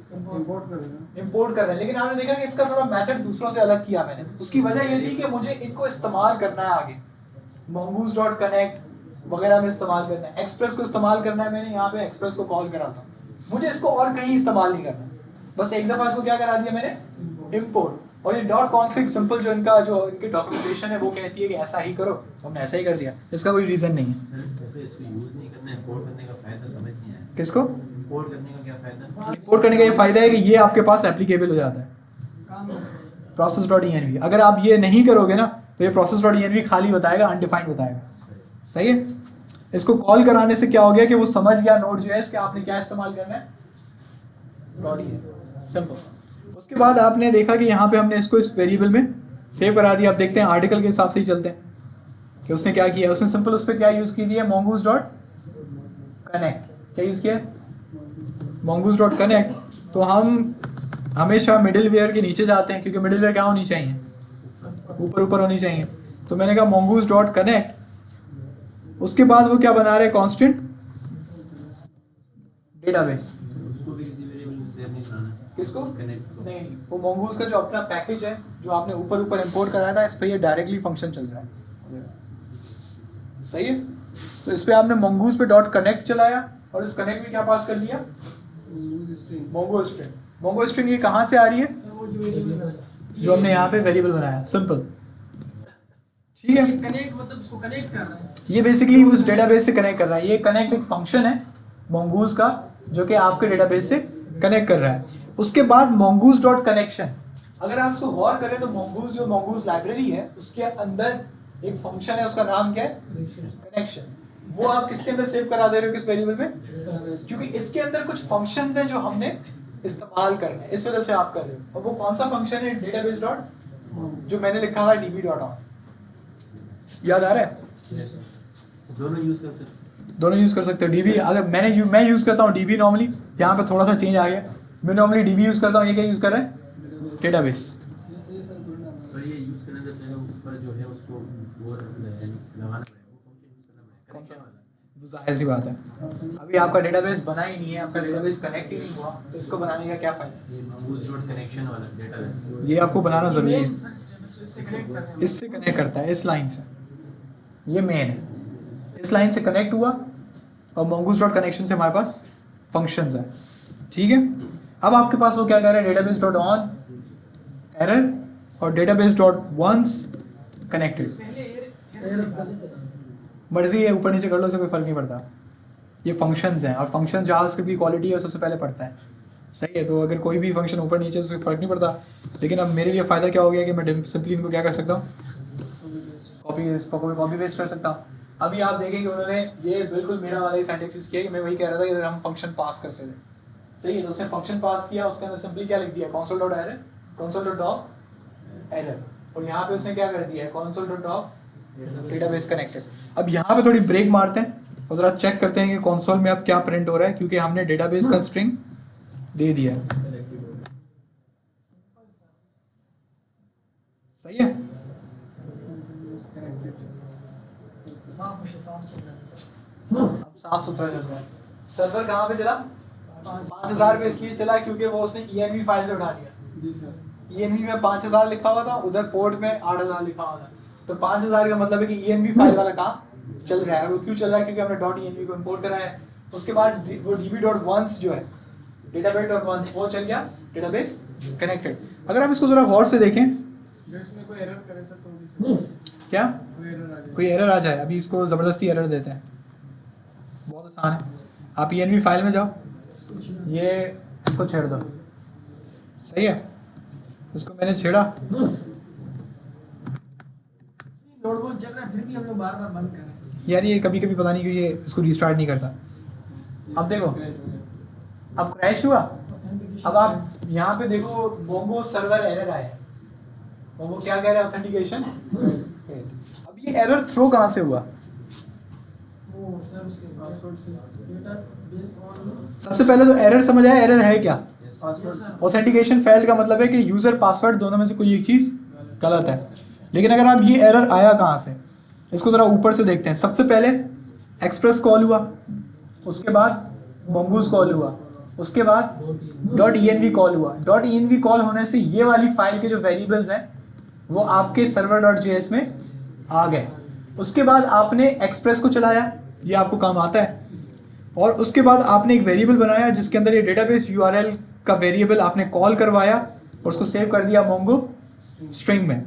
इंपोर्ट कर रहे हैं। लेकिन आपने देखा कि इसका थोड़ा मेथड दूसरों से अलग किया मैंने, उसकी वजह ये थी कि मुझे इनको इस्तेमाल करना है आगे। mongoose डॉट कनेक्ट वगैरह में इस्तेमाल करना है, एक्सप्रेस को इस्तेमाल करना है, मैंने यहाँ पे एक्सप्रेस को कॉल करा था, मुझे इसको और कहीं इस्तेमाल नहीं करना, बस एक दफा इसको क्या करा दिया मैंने, इम्पोर्ट। और ये डॉट कॉन्फिग सिंपल जो इनकी डॉक्यूमेंटेशन है वो कहती है कि ऐसा ही करो, हमने ऐसा ही कर दिया, इसका कोई रीजन नहीं है। सर इसको यूज नहीं करना, इंपोर्ट करने का फायदा समझ नहीं आया। किसको इंपोर्ट करने का क्या फायदा? इंपोर्ट करने का ये फायदा है कि ये आपके पास एप्लीकेबल हो जाता है, प्रोसेस डॉट ई। अगर आप ये नहीं करोगे ना तो ये प्रोसेस डॉट ई खाली बताएगा, अनडिफाइंड बताएगा, सही है। इसको कॉल कराने से क्या हो गया कि वो समझ गया Node.js कि आपने क्या इस्तेमाल करना है, डॉट ई, सिंपल। उसके बाद आपने देखा कि यहाँ पे हमने इसको इस वेरिएबल में सेव करा दिया। अब देखते हैं आर्टिकल के हिसाब से ही चलते हैं कि उसने क्या किया। उसने सिंपल उस पर क्या यूज़ की दिया, mongoose डॉट कनेक्ट। क्या यूज़ किया, mongoose डॉट कनेक्ट। तो हम हमेशा मिडिल वेयर के नीचे जाते हैं क्योंकि मिडिल वेयर क्या होनी चाहिए, ऊपर ऊपर होनी चाहिए। तो मैंने कहा mongoose डॉट कनेक्ट, उसके बाद वो क्या बना रहे, कांस्टेंट डेटाबेस। उसको भी किसी वेरिएबल में सेव नहीं करना है। किसको, कनेक्ट को। नहीं, वो mongoose का जो अपना पैकेज है जो आपने ऊपर ऊपर इंपोर्ट कराया था, इस पर ये डायरेक्टली फंक्शन चल रहा है, सही है। तो इस पे आपने mongoose पे डॉट कनेक्ट चलाया और इस कनेक्ट में क्या पास कर दिया, mongo स्ट्रिंग। mongo स्ट्रिंग ये कहाँ से आ रही है, जो हमने यहाँ पे वेरिएबल बनाया, सिंपल, ठीक है। कनेक्ट मतलब उसको कनेक्ट कर रहा है, ये बेसिकली उस डेटाबेस से कनेक्ट कर रहा है। ये कनेक्ट एक फंक्शन है mongoose का जो कि आपके डेटाबेस से कनेक्ट कर रहा है। उसके बाद mongoose डॉट कनेक्शन, अगर आप इसको गौर करें तो mongoose जो mongoose लाइब्रेरी है उसके अंदर एक फंक्शन है, उसका नाम क्या है, कनेक्शन। वो आप किसके अंदर सेव करा दे रहे हो, किस वेरिएबल में, क्योंकि इसके अंदर कुछ फंक्शंस हैं जो हमने इस्तेमाल करने हैं, इस वजह से आप कर रहे हो। और वो कौन सा फंक्शन है, डेटाबेस डॉट, जो मैंने लिखा था db डॉट ऑन, याद आ रहा है। दोनों यूज कर सकते दोनों यूज कर सकते हो। डीबी अगर मैं यूज करता हूँ डीबी नॉर्मली, यहाँ पे थोड़ा सा चेंज आ गया, मैं नॉर्मली डीबी यूज करता हूँ, ये क्या यूज कर रहा है, डेटाबेस। पर ये यूज करने से पहले ऊपर जो है उसको वो लगाना पड़ेगा, वो फंक्शन यूज करना पड़ेगा। कौन सा वाला? वो जाहिर सी बात है, अभी आपका डेटाबेस बना ही नहीं है, आपका डेटाबेस कनेक्ट ही नहीं हुआ, तो इसको बनाने का क्या फायदा। ये mongoose डॉट कनेक्शन वाला डेटाबेस। ये आपको बनाना जरूरी है, इससे कनेक्ट कर रहे हैं, इससे कनेक्ट करता है, इस लाइन से, ये मेन है, इस लाइन से कनेक्ट हुआ और mongoose डॉट कनेक्शन से हमारे पास फंक्शंस है, ठीक है। अब आपके पास वो क्या कह रहा है, डेटाबेस डॉट ऑन एरर और डेटाबेस डॉट वंस कनेक्टेड। पहले मर्जी है, ऊपर नीचे कर लो, इससे कोई फर्क नहीं पड़ता। ये फंक्शंस हैं और फंक्शन जावास्क्रिप्ट की क्वालिटी है सबसे पहले पड़ता है, सही है। तो अगर कोई भी फंक्शन ऊपर नीचे उससे फर्क नहीं पड़ता। लेकिन अब मेरे लिए फ़ायदा क्या हो गया कि मैं सिंपली इनको क्या कर सकता हूँ, कॉपी पेस्ट कर सकता हूँ। अभी आप देखें कि उन्होंने ये बिल्कुल मेरा वाला ही सिंटैक्स यूज़ किया कि मैं वही कह रहा था कि अगर हम फंक्शन पास करते थे, सही है। तो उसने फंक्शन पास किया, उसके अंदर सिंपली क्या लिख दिया, console dot error, console dot dog error, और यहाँ पे उसने क्या कर दिया है, console dot dog database connected. अब यहाँ पे थोड़ी ब्रेक मारते हैं और ज़रा चेक करते हैं कि कंसोल में अब क्या प्रिंट हो रहा है, क्योंकि हमने डेटाबेस का स्ट्रिंग दे दिया है, सही है। साफ और शफाफ चल रहा है। अब साफ सुथरा चल रहा है। सर्वर कहाँ पे चला, 5000 पे इसलिए चला क्योंकि वो उसने ENV फाइल से उठा लिया। जी सर। ENV में 5000 लिखा हुआ था, उधर पोर्ट में 8000 लिखा हुआ था। तो 5000 का मतलब है कि ENV फाइल वाला काम चल रहा है। और वो क्यों चल रहा है, क्योंकि हमने डॉट ENV को इंपोर्ट करा है। उसके बाद वो db.once जो है, database.once, वो चल गया डेटाबेस कनेक्टेड। अगर आप इसको जरा गौर से देखें, जो इसमें कोई एरर करे सर तो भी सर क्या कोई एरर आ जाए, कोई एरर आ जाए, अभी इसको ज़बरदस्ती एरर देते हैं, बहुत आसान है। आप ENV फाइल में जाओ, ये इसको छेड़ दो, सही है। इसको मैंने छेड़ा, लोड बहुत चल रहा है, फिर भी हम लोग बार बार बंद कर रहे हैं। यार ये कभी कभी पता नहीं क्यों ये इसको रिस्टार्ट नहीं करता। अब देखो, अब क्रैश हुआ। अब आप यहाँ पे देखो, mongo सर्वर एरर आया है और वो क्या कह रहा है, ऑथेंटिकेशन। अब ये एरर थ्रो कहाँ से हुआ, वो सर उसके पासवर्ड से डेटाबेस ऑन सबसे पहले तो एरर समझ आया, एरर है क्या, पासवर्ड ऑथेंटिकेशन फेल्ड का मतलब है कि यूजर पासवर्ड दोनों में से कोई एक चीज गलत है। लेकिन अगर आप ये एरर आया कहाँ से, इसको जरा ऊपर से देखते हैं। सबसे पहले एक्सप्रेस कॉल हुआ, उसके बाद mongoose कॉल हुआ, उसके बाद डॉट ENV कॉल हुआ। डॉट ENV कॉल होने से ये वाली फाइल के जो वेरिएबल्स हैं वो आपके सर्वर डॉट JS में आ गए। उसके बाद आपने एक्सप्रेस को चलाया, ये आपको काम आता है, और उसके बाद आपने एक वेरिएबल बनाया जिसके अंदर ये डेटाबेस यूआरएल का वेरिएबल आपने कॉल करवाया और उसको सेव कर दिया मोंगो स्ट्रिंग में।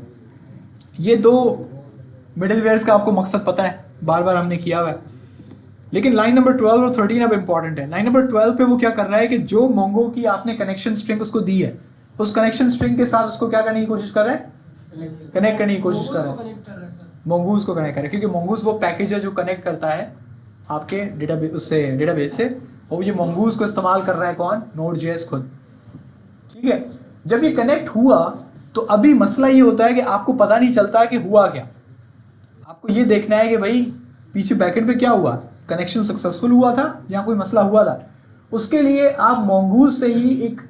ये दो मिडलवेयर्स का आपको मकसद पता है, बार बार हमने किया हुआ है। लेकिन लाइन नंबर 12 और 13 अब इंपॉर्टेंट है। लाइन नंबर 12 पे वो क्या कर रहा है कि जो मोंगो की आपने कनेक्शन स्ट्रिंग उसको दी है, उस कनेक्शन स्ट्रिंग के साथ उसको क्या करने की कोशिश कर रहा है, कनेक्ट करने की कोशिश कर रहा है, कनेक्ट कर रहा है सर। मोंगूज को कनेक्ट कर रहा है, क्योंकि मोंगूज वो पैकेज है जो कनेक्ट करता है आपके डेटाबेस से, और ये मोंगूज को इस्तेमाल कर रहा है कौन, Node.js खुद। ठीक है, जब ये कनेक्ट हुआ तो अभी मसला ये होता है कि आपको पता नहीं चलता कि हुआ क्या। आपको ये देखना है कि भाई पीछे बैकएंड पे क्या हुआ, कनेक्शन सक्सेसफुल हुआ था या कोई मसला हुआ था। उसके लिए आप मोंगूज से ही एक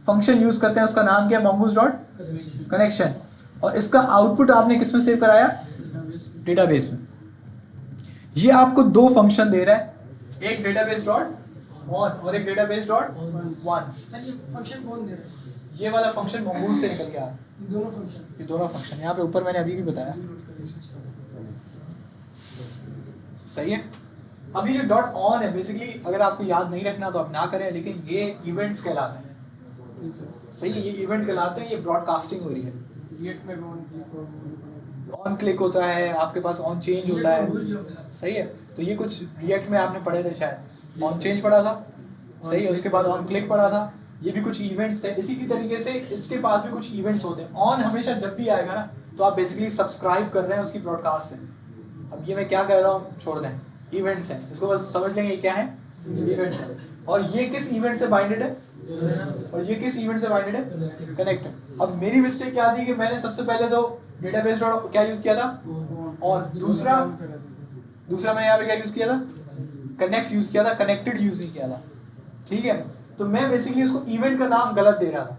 फंक्शन यूज करते हैं, उसका नाम क्या है, mongoose डॉट कनेक्शन, और इसका आउटपुट आपने किस में सेव कराया, डेटाबेस में। ये आपको दो फंक्शन दे रहा है, एक डेटाबेस डॉट ऑन और एक डेटाबेस डॉट वंस। सर ये फंक्शन कौन दे रहा है? ये वाला फंक्शन mongoose से निकल के आ रहा है, ये दोनों फंक्शन। ये दोनों फंक्शन यहाँ पे ऊपर मैंने अभी भी बताया, सही है। अभी जो डॉट ऑन है बेसिकली अगर आपको याद नहीं रखना तो आप ना करें, लेकिन ये इवेंट्स कहलाते हैं, सही है, ये इवेंट कहलाते हैं, ये ब्रॉडकास्टिंग हो रही है। रिएक्ट में ऑन ऑन क्लिक होता है आपके पास, ऑन चेंज होता है, सही है। तो ये कुछ रिएक्ट में आपने पढ़े थे शायद, ऑन चेंज पढ़ा था, सही है। उसके बाद ऑन क्लिक पढ़ा था, ये भी कुछ इवेंट्स है। इसी की तरीके से इसके पास भी कुछ इवेंट्स होते हैं। ऑन हमेशा जब भी आएगा ना तो आप बेसिकली सब्सक्राइब कर रहे हैं उसकी ब्रॉडकास्ट से। अब ये मैं क्या कह रहा हूँ छोड़ दें, इवेंट्स हैं, इसको बस समझ लेंगे क्या है, इवेंट्स है। और ये किस इवेंट से बाइंडेड है, और ये किस इवेंट से बाइंडेड है, कनेक्ट। अब मेरी मिस्टेक क्या थी कि मैंने सबसे पहले तो डेटाबेस डॉट क्या यूज किया था, और दूसरा मैंने यहाँ पे क्या यूज किया था, कनेक्ट यूज किया था, कनेक्टेड यूज नहीं किया था। ठीक है, तो मैं बेसिकली उसको इवेंट का नाम गलत दे रहा था,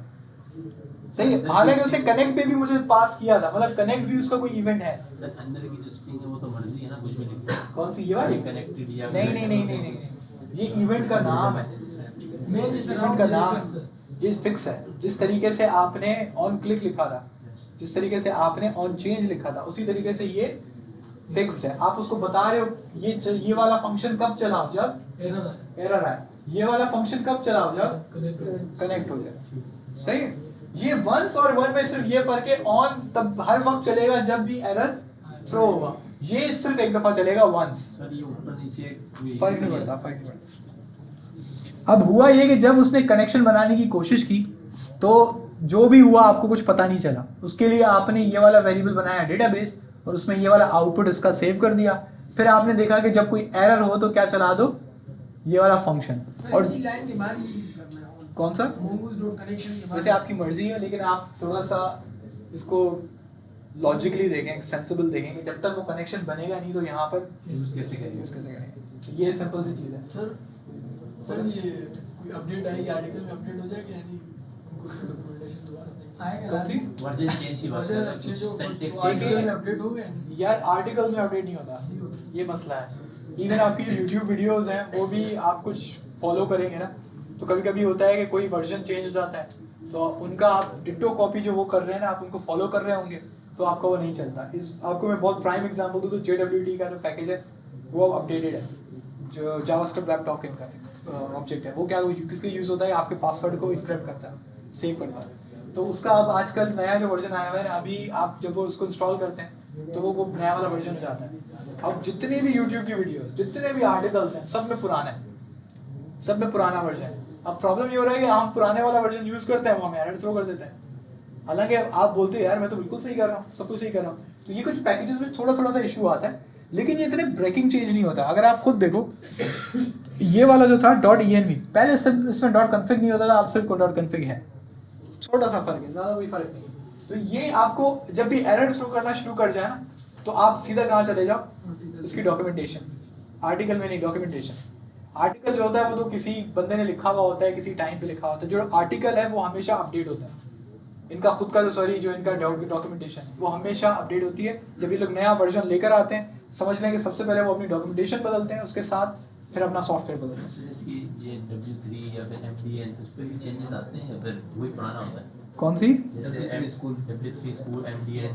सही है। हालांकि उसने कनेक्ट पे भी मुझे पास किया था, मतलब कनेक्ट भी उसका कोई इवेंट है। सर अंदर की जो स्ट्रिंग है वो तो मर्जी है ना, कुछ भी लिख दो। कौन सी, ये वाली? कनेक्टेड या नहीं, ये इवेंट का नाम है, इवेंट का नाम ये फिक्स है। जिस तरीके से आपने ऑन क्लिक लिखा था, जिस तरीके से आपने ऑन चेंज लिखा था, उसी तरीके से ये फिक्स्ड है। आप उसको बता रहे हो ये वाला फंक्शन कब चलाओ, जब एरर आए। ये वाला फंक्शन कब चलाओ, जब कनेक्ट हो जाए, सही है। ये वंस और वन में सिर्फ ये फर्क है, ऑन तब हर वक्त चलेगा जब भी एरर थ्रो होगा, ये सिर्फ एक दफा चलेगा वंस, सर ये ऊपर नीचे फर्क नहीं पड़ता। अब हुआ ये कि जब उसने कनेक्शन बनाने की कोशिश की तो जो भी हुआ आपको कुछ पता नहीं चला। उसके लिए आपने ये वाला वेरिएबल बनाया डेटाबेस, और उसमें ये वाला आउटपुट इसका सेव कर दिया। फिर आपने देखा कि जब कोई एरर हो तो क्या चला दो, ये वाला फंक्शन। और इसी लाइन के बाहर ये यूज करना है ऑन। कौन सा, mongoose डॉट कनेक्शन के बाहर। वैसे आपकी मर्जी है, लेकिन आप थोड़ा सा इसको लॉजिकली देखें, सेंसिबल देखेंगे। जब तक वो कनेक्शन बनेगा नहीं तो यहाँ पर यूज कैसे करेंगे। यूज कैसे करेंगे, ये सिंपल सी चीज़ है। सर ये कोई अपडेट आएगी, आर्टिकल में अपडेट हो जाएगा, यानी उनको डॉक्यूमेंटेशन दोबारा से आएगा कौन सी वर्जन चेंज की बात कर रहे हैं, अच्छे जो सिंटैक्स आर्टिकल में चेंज। अपडेट हो गए। यार आर्टिकल्स में अपडेट नहीं होता, ये मसला है। इवन आपकी जो यूट्यूब वीडियोस हैं वो भी आप कुछ फॉलो करेंगे ना, तो कभी कभी होता है कि कोई वर्जन चेंज हो जाता है, तो उनका आप डिट्टो कॉपी जो वो कर रहे हैं ना, आप उनको फॉलो कर रहे होंगे तो आपका वो नहीं चलता। इस आपको मैं बहुत प्राइम एग्जांपल दूँ तो JWT का जो पैकेज है वो अपडेटेड है, जो जावास्क्रिप्ट वेब टॉकिंग का ऑब्जेक्ट है। वो क्या किसके यूज़ होता है, आपके पासवर्ड को इनक्रिप्ट करता है, सेव करता है। तो उसका अब आजकल नया जो वर्जन आया हुआ है, अभी आप जब वो उसको इंस्टॉल करते हैं तो वो नया वाला वर्जन हो जाता है। अब जितने भी यूट्यूब की वीडियोस, जितने भी आर्टिकल्स हैं, सब में पुराना है, सब में पुराना वर्जन है। अब प्रॉब्लम ये हो रहा है कि हम पुराने वाला वर्जन यूज़ करते हैं, वो हमें एरर थ्रो कर देते हैं। हालांकि आप बोलते हैं यार मैं तो बिल्कुल सही कर रहा हूँ, सब कुछ सही कर रहा हूँ। तो ये कुछ पैकेजेस में थोड़ा सा इशू आता है, लेकिन ये इतने ब्रेकिंग चेंज नहीं होता। अगर आप खुद देखो, ये वाला जो था .env, पहले सिर्फ इसमें .config नहीं होता था, अब सिर्फ .config है। छोटा सा फर्क है, ज़्यादा कोई फर्क नहीं है। तो ये आपको जब भी एरर थ्रो करना शुरू कर जाए ना, तो आप सीधा कहाँ चले जाओ, इसकी डॉक्यूमेंटेशन। आर्टिकल में नहीं, डॉक्यूमेंटेशन। आर्टिकल जो होता है वो तो किसी बंदे ने लिखा हुआ होता है, किसी टाइम पे लिखा होता है। जो आर्टिकल है वो हमेशा अपडेट होता है। इनका खुद का जो इनका डॉक्यूमेंटेशन वो हमेशा अपडेट होती है। जब ये लोग नया वर्जन लेकर आते हैं, समझ लें कि सबसे पहले वो अपनी डॉक्यूमेंटेशन बदलते हैं, उसके साथ फिर अपना सॉफ्टवेयर बदलते हैं। इसकी ये W3 या फिर MDN उस पर भी चेंजेस आते हैं या फिर वही पुराना होता है? कौन सी? जैसे W3 school, W3 school, MDN,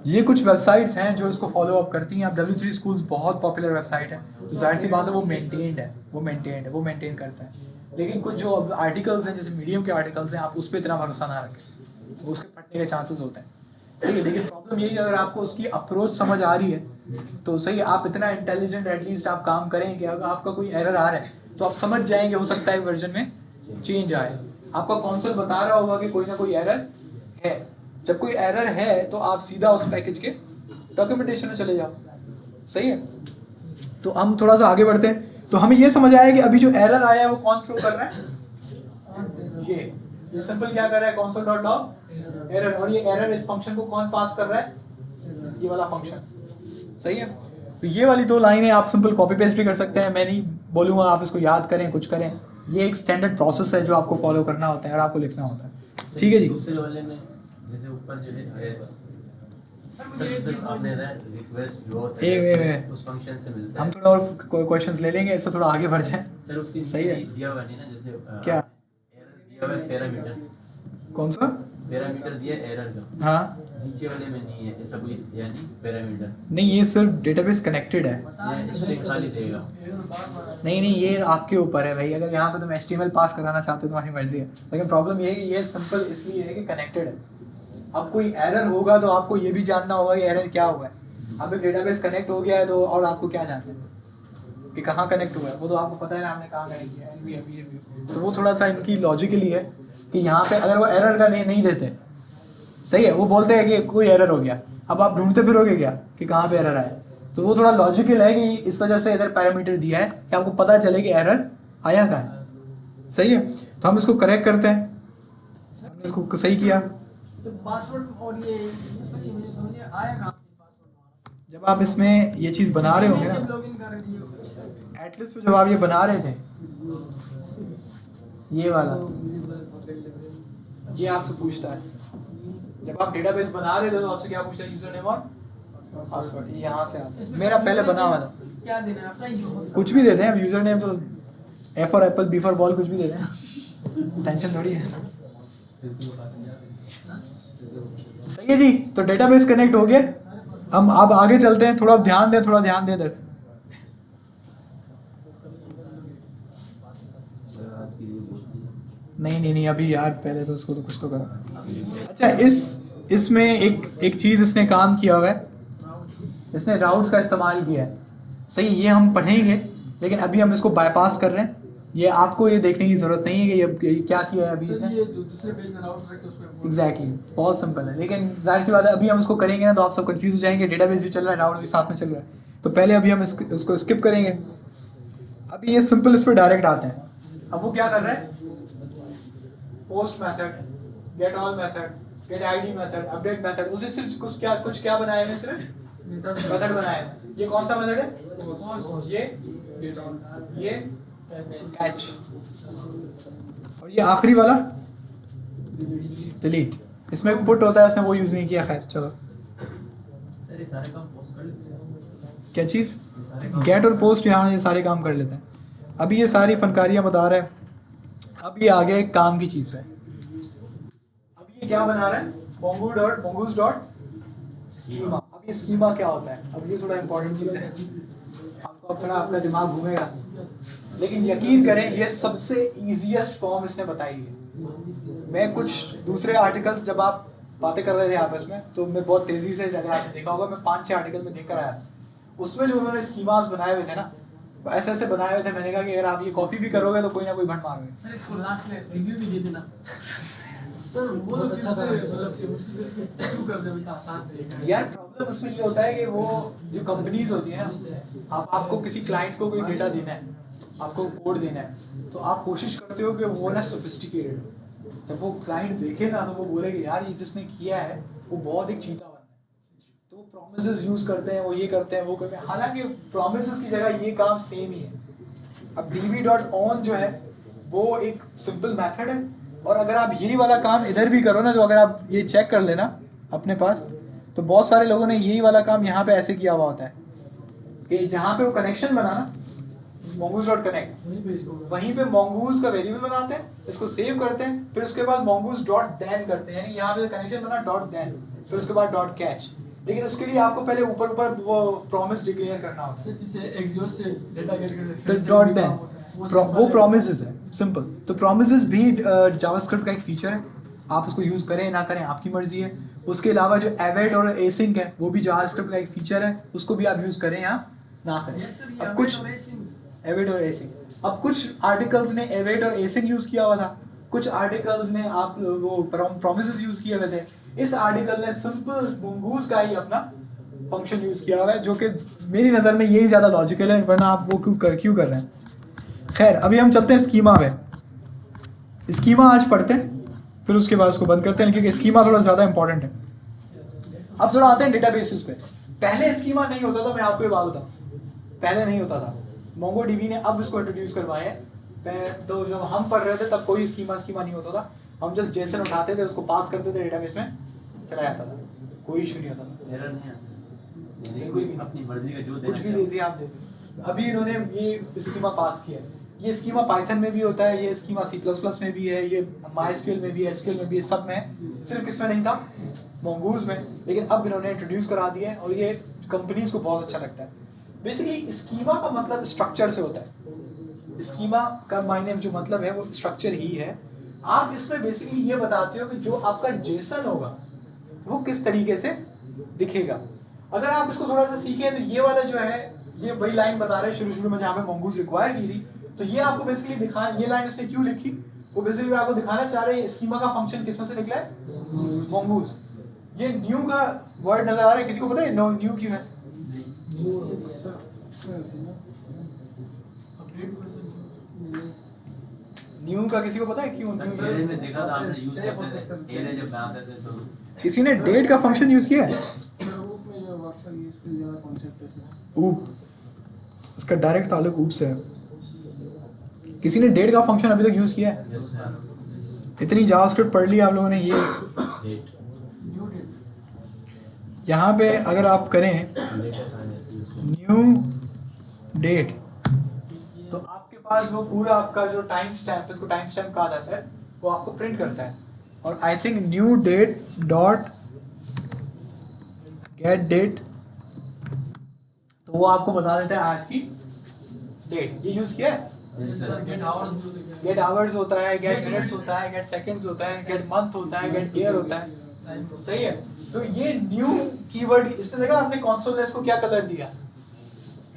ये कुछ वेबसाइट्स हैं जो इसको फॉलो अप करती हैं। अब W3 स्कूल्स बहुत पॉपुलर वेबसाइट है, तो जाहिर सी बात है वो मेंटेन करता है। लेकिन कुछ जो आर्टिकल्स हैं जैसे मीडियम के आर्टिकल्स हैं, आप उस पर इतना भरोसा ना रखें, वो उसके फटने के चांसेस होते हैं। ठीक है, लेकिन प्रॉब्लम यही है अगर आपको उसकी अप्रोच समझ आ रही है तो सही, आप इतना इंटेलिजेंट एटलीस्ट आप काम करेंगे। अगर आपका कोई एरर आ रहा है तो आप समझ जाएंगे, हो सकता है वर्जन में चेंज आए। आपका कौंसल बता रहा होगा कि कोई ना कोई एरर है। जब कोई एरर है तो आप सीधा उस पैकेज के डॉक्यूमेंटेशन में चले जाओ। सही है, तो हम थोड़ा सा आगे बढ़ते हैं। तो हमें ये समझ आया कि अभी जो एरर आया है वो कौन थ्रो कर रहा है? ये सिंपल क्या कर रहा है, console डॉट लॉग एरर, और ये एरर इस फंक्शन को कौन पास कर रहा है? ये वाला फंक्शन। सही है, तो ये वाली दो लाइनें आप सिंपल कॉपी पेस्ट भी कर सकते हैं। मैं नहीं बोलूँगा आप इसको याद करें, कुछ करें। ये एक स्टैंडर्ड प्रोसेस है जो आपको फॉलो करना होता है और आपको लिखना होता है। ठीक है जी। दूसरे वाले में जैसे ऊपर जो है सर आपने रिक्वेस्ट जो होता है उस फंक्शन से मिलता है। हम थोड़ा और क्वेश्चंस ले लेंगे, इससे थोड़ा आगे बढ़ जाए। सर उसकी सही है। दिया हुआ नहीं ना, जैसे क्या एरर दिया हुआ है पैरामीटर, कौन सा? पैरामीटर दिया एरर का, हाँ नीचे वाले में नहीं है ऐसा कोई, यानी पैरामीटर नहीं, ये सिर्फ डेटाबेस कनेक्टेड है। ये स्ट्रिंग खाली देगा। नहीं, ये आपके ऊपर है भाई। अगर यहाँ पे तुम HTML पास कराना चाहते हो तुम्हारी मर्जी है, लेकिन प्रॉब्लम ये है कि ये सिंपल इसलिए है कि कनेक्टेड है। अब कोई एरर होगा तो आपको ये भी जानना होगा कि एरर क्या हुआ है। अब एक डेटाबेस कनेक्ट हो गया है तो और आपको क्या जानना है कि कहाँ कनेक्ट हुआ है, वो तो आपको पता है ना, हमने कहाँ कनेक्ट किया है। तो वो थोड़ा सा इनकी लॉजिकली है कि यहाँ पे अगर वो एरर का नहीं देते, सही है, वो बोलते हैं कि कोई एरर हो गया, अब आप ढूंढते फिरोगे क्या कि कहाँ पे एरर आया। तो वो थोड़ा लॉजिकल है कि इस वजह से इधर पैरामीटर दिया है कि आपको पता चले कि एरर आया कहाँ है। सही है, तो हम इसको करेक्ट करते हैं। हमने इसको सही किया। तो पासवर्ड और ये सर ये मुझे समझ नहीं आया कहाँ से पासवर्ड? जब आप इसमें ये चीज़ बना रहे होंगे जब ना, लॉगिन कर रहे थे एटलीस्ट पे जब आप ये बना रहे थे, ये वाला ये आपसे पूछता है। जब आप डेटाबेस बना रहे थे तो आपसे क्या पूछता है? यूजर नेम और पासवर्ड। ये यहाँ से आता है। मेरा पहले बना हुआ था। क्या देना है? अपना ही जो कुछ भी देते हैं, अब यूजर नेम तो F for Apple, B for ball, कुछ भी देते हैं, टेंशन थोड़ी है। सही है जी, तो डेटाबेस कनेक्ट हो गया। हम अब आगे चलते हैं। थोड़ा ध्यान दें इधर। नहीं अभी यार, पहले तो उसको तो कुछ तो करो। अच्छा, इसमें एक चीज इसने काम किया हुआ है, इसने राउट्स का इस्तेमाल किया है। सही, ये हम पढ़ेंगे, लेकिन अभी हम इसको बाईपास कर रहे हैं। ये आपको ये देखने की जरूरत नहीं है कि ये क्या किया है अभी इसने। ये जो दूसरे पेज में राउट्स रख के उसको एग्जैक्टली, बहुत सिंपल है। लेकिन जाहिर सी बात है, अभी हम इसको करेंगे ना तो आप सब कंफ्यूज हो जाएंगे। डेटाबेस भी चल रहा है, राउट भी साथ में चल रहा है। तो पहले अभी हम इसको स्किप करेंगे। अभी ये सिंपल इस पर डायरेक्ट आते हैं। अब वो क्या कर रहा है? Post method, get all method, get ID method, update method, उसे सिर्फ कुछ क्या बनाए हैं? सिर्फ मेथड बनाए हैं। ये कौन सा मेथड है? ये कैच, और ये आखिरी वाला डिलीट। इसमें पुट होता है, उसने वो यूज नहीं किया। खैर चलो, सर ये सारे काम पोस्ट कर लेते हैं। क्या चीज़? गेट और पोस्ट, यहाँ ये सारे काम कर लेते हैं। अभी ये सारी फनकारियाँ बता रहे हैं। अब ये आगे एक काम की चीज़ है। अब ये क्या बना रहा है? mongoose dot schema. अब ये स्कीमा क्या होता है? अब ये थोड़ा इंपॉर्टेंट चीज़ है, आपको अब थोड़ा अपना दिमाग घूमेगा। लेकिन यकीन करें, ये सबसे ईजीएस्ट फॉर्म इसने बताई है। मैं कुछ दूसरे आर्टिकल्स, जब आप बातें कर रहे थे आपस में, तो मैं बहुत तेज़ी से, अगर आपने देखा होगा, मैं 5-6 आर्टिकल में देख कर आया था। उसमें जो उन्होंने स्कीमास बनाए हुए थे ना, ऐसे बनाए हुए थे। मैंने कहा कि यार आप ये कॉपी भी करोगे तो कोई ना कोई भंड मारोगे। सर इसको लास्ट में रिव्यू भी दे देना। सर वो लोग अच्छा कर मतलब ये मुश्किल से क्यों कर दे, इतना आसान है यार। प्रॉब्लम उसमें ये होता है कि वो जो कंपनीज होती है ना, आपको किसी क्लाइंट को कोई डेटा देना है, आपको कोड देना है, तो आप कोशिश करते हो कि वो ना सोफिस्टिकेटेड हो। जब वो क्लाइंट देखे ना तो वो बोले कि यार ये जिसने किया है वो बहुत एक चीता बना है। तो वो प्रोमिसेस यूज करते हैं, वो ये करते हैं, वो करते हैं। हालांकि प्रोमिसेस की जगह ये काम सेम ही है। अब db.on जो है वो एक सिंपल मेथड है, और अगर आप यही वाला काम इधर भी करो ना, तो अगर आप ये चेक कर लेना अपने पास, तो बहुत सारे लोगों ने यही वाला काम यहाँ पे ऐसे किया हुआ होता है कि जहाँ पे वो कनेक्शन बना ना, mongoose डॉट कनेक्ट, वहीं पे इसको वहीं पे mongoose का वेरिएबल बनाते हैं, इसको सेव करते हैं, फिर उसके बाद mongoose डॉट देन करते हैं, यानी यहाँ पे कनेक्शन बना डॉट देन, फिर उसके बाद डॉट कैच। लेकिन उसके लिए आपको पहले ऊपर वो प्रॉमिस डिक्लेयर करना होता है। सर जिसे एक्सियोस से डेटा गेट करते हैं, तो फिर से डॉट भी देन काम होता है। वो सिंपल प्रोमिसेस है, सिंपल। तो प्रोमिसेस भी जावास्क्रिप्ट का एक फीचर है, आप उसको यूज करें ना करें आपकी मर्जी है। उसके अलावा जो एवेड और एसिंक है वो भी जावास्क्रिप्ट का एक फीचर है, उसको भी आप यूज करें या ना करें। Yes, sir, अब कुछ एवेड और एसिंक, अब कुछ आर्टिकल्स ने एवेड और एसिंक यूज किया हुआ था, कुछ आर्टिकल्स ने आप वो प्रोमिसेस यूज किए हुए थे। इस आर्टिकल ने सिंपल mongoose का ही अपना फंक्शन यूज किया हुआ है, जो कि मेरी नज़र में यही ज़्यादा लॉजिकल है, वरना आप वो क्यों कर रहे हैं। खैर अभी हम चलते हैं स्कीमा पे। स्कीमा आज पढ़ते हैं, फिर उसके बाद उसको बंद करते हैं, क्योंकि स्कीमा थोड़ा ज़्यादा इंपॉर्टेंट है। अब थोड़ा आते हैं डेटाबेसेस पे। पहले स्कीमा नहीं होता था, मैं आपको ये बात बताऊं, पहले नहीं होता था। MongoDB ने अब इसको इंट्रोड्यूस करवाया है। तो जब हम पढ़ रहे थे तब कोई स्कीमा नहीं होता था, हम जस्ट जेसन उठाते थे, उसको पास करते थे, डेटाबेस में चला जाता था, कोई इशू नहीं होता था। एरर नहीं आता, बिल्कुल भी अपनी मर्जी का जो कुछ देना भी दे दिया आप दे दो। अभी इन्होंने ये स्कीमा पास किया है। ये स्कीमा पाइथन में भी होता है, ये स्कीमा C++ में भी है, ये MySQL में भी है, SQL में भी है, सब में है। सिर्फ किसमें नहीं था, mongoose में। लेकिन अब इन्होंने इंट्रोड्यूस करा दिया है और ये कंपनीज को बहुत अच्छा लगता है। बेसिकली स्कीमा का मतलब स्ट्रक्चर से होता है। स्कीमा का मायने जो मतलब है वो स्ट्रक्चर ही है। आप इसमें बेसिकली ये बताते हो कि जो आपका जेसन होगा वो किस तरीके से दिखेगा। अगर आप इसको थोड़ा सा सीखें तो ये वाला जो है, ये वही लाइन बता रहे हैं शुरू में जहाँ पे mongoose रिक्वायर की थी। तो ये आपको बेसिकली दिखा, ये लाइन इसने क्यों लिखी, वो बेसिकली आपको दिखाना चाह रहे हैं स्कीमा का फंक्शन किसमें से निकला है, mongoose। ये न्यू का वर्ड नजर आ रहा है, किसी को पता है न्यू क्यों है? न्यू का किसी को पता है क्यों न्यू? एरे में देखा था हमने, यूज करते थे एरे जब बनाते थे तो। किसी ने डेट का फंक्शन यूज किया है? रूप में जो अक्सर ये इसके ज्यादा कॉन्सेप्ट है ऊप, इसका डायरेक्ट ताल्लुक ऊप से है। किसी ने डेट का फंक्शन अभी तक यूज किया है? इतनी जावास्क्रिप्ट पढ़ ली आप लोगों ने। ये डेट न्यू डेट यहाँ पे अगर आप करें न्यू डेट, तो आपके पास वो पूरा आपका जो टाइम स्टैम्प, इसको टाइम स्टैम्प कहा जाता है, वो आपको प्रिंट करता है। और I think new date dot get date, तो वो आपको बता देता है आज की डेट। ये यूज किया है? गेट आवर्स गेट आवर्स होता है, गेट मिनट्स होता है, गेट सेकंड्स होता है, गेट मंथ होता है, गेट ईयर होता है। सही है। तो ये न्यू कीवर्ड, इसने देखा आपने कंसोल ने इसको क्या कलर दिया,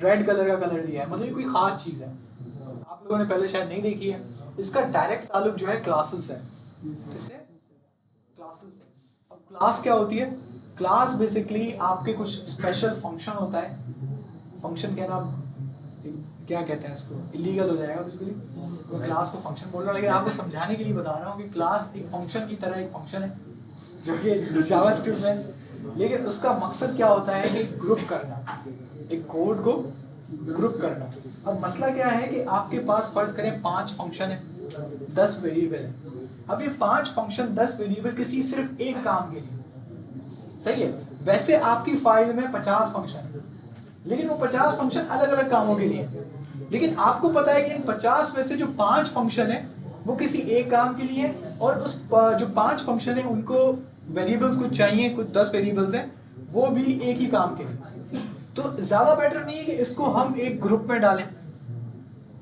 रेड कलर का कलर दिया है, मतलब ये कोई खास चीज है, आप लोगों ने पहले शायद नहीं देखी है। इसका डायरेक्ट ताल्लुक जो है क्लासेस है। किससे? क्लासेस से। अब क्लास क्या होती है? क्लास बेसिकली आपके कुछ स्पेशल फंक्शन होता है। फंक्शन कहना क्या कहते हैं इसको, इलीगल हो जाएगा बिल्कुल। मैं क्लास को फंक्शन बोल रहा हूँ, लेकिन आपको समझाने के लिए बता रहा हूँ कि क्लास एक फंक्शन की तरह एक फंक्शन है जो कि जावास्क्रिप्ट में, लेकिन उसका मकसद क्या होता है कि ग्रुप करना, एक कोड को ग्रुप करना। अब मसला क्या है कि आपके पास फर्ज करें 5 फंक्शन है, 10 वेरिएबल है। अब ये 5 फंक्शन 10 वेरिएबल किसी सिर्फ एक काम के लिए, सही है। वैसे आपकी फाइल में 50 फंक्शन है, लेकिन वो 50 फंक्शन अलग अलग कामों के लिए। लेकिन आपको पता है कि इन 50 में से जो 5 फंक्शन है वो किसी एक काम के लिए है, और उस जो 5 फंक्शन है उनको वेरिएबल्स कुछ चाहिए, कुछ 10 वेरिएबल्स हैं, वो भी एक ही काम के लिए। तो ज्यादा बेटर नहीं है कि इसको हम एक ग्रुप में डालें।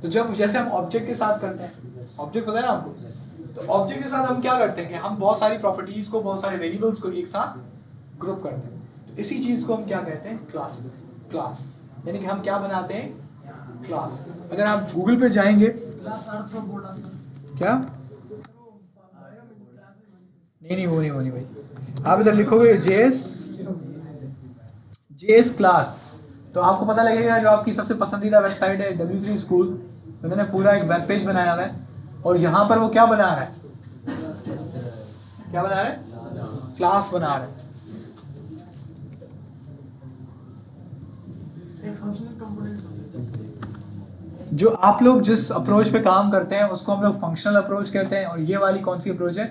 तो जब जैसे हम ऑब्जेक्ट के साथ करते हैं, ऑब्जेक्ट पता है ना आपको, तो ऑब्जेक्ट के साथ हम क्या करते हैं कि हम बहुत सारी प्रॉपर्टीज को, बहुत सारे वेरिएबल्स को एक साथ ग्रुप करते हैं। तो इसी चीज को हम क्या कहते हैं, क्लासेस। क्लास यानी कि हम क्या बनाते हैं, क्लास। अगर आप गूगल पे जाएंगे, क्लास अर्थ फ्रॉम बोला सर क्या नहीं वो नहीं भाई, आप इधर लिखोगे जेएस क्लास, तो आपको पता लगेगा जो आपकी सबसे पसंदीदा वेबसाइट है W3 स्कूल, उन्होंने पूरा एक वेब पेज बनाया हुआ है, और यहाँ पर वो क्या बना रहा है, क्या बना रहा है, क्लास बना रहा है। एक फंक्शनल कंपोनेंट होता है। जो आप लोग जिस अप्रोच पे काम करते हैं उसको हम लोग फंक्शनल अप्रोच कहते हैं, और ये वाली कौन सी अप्रोच है,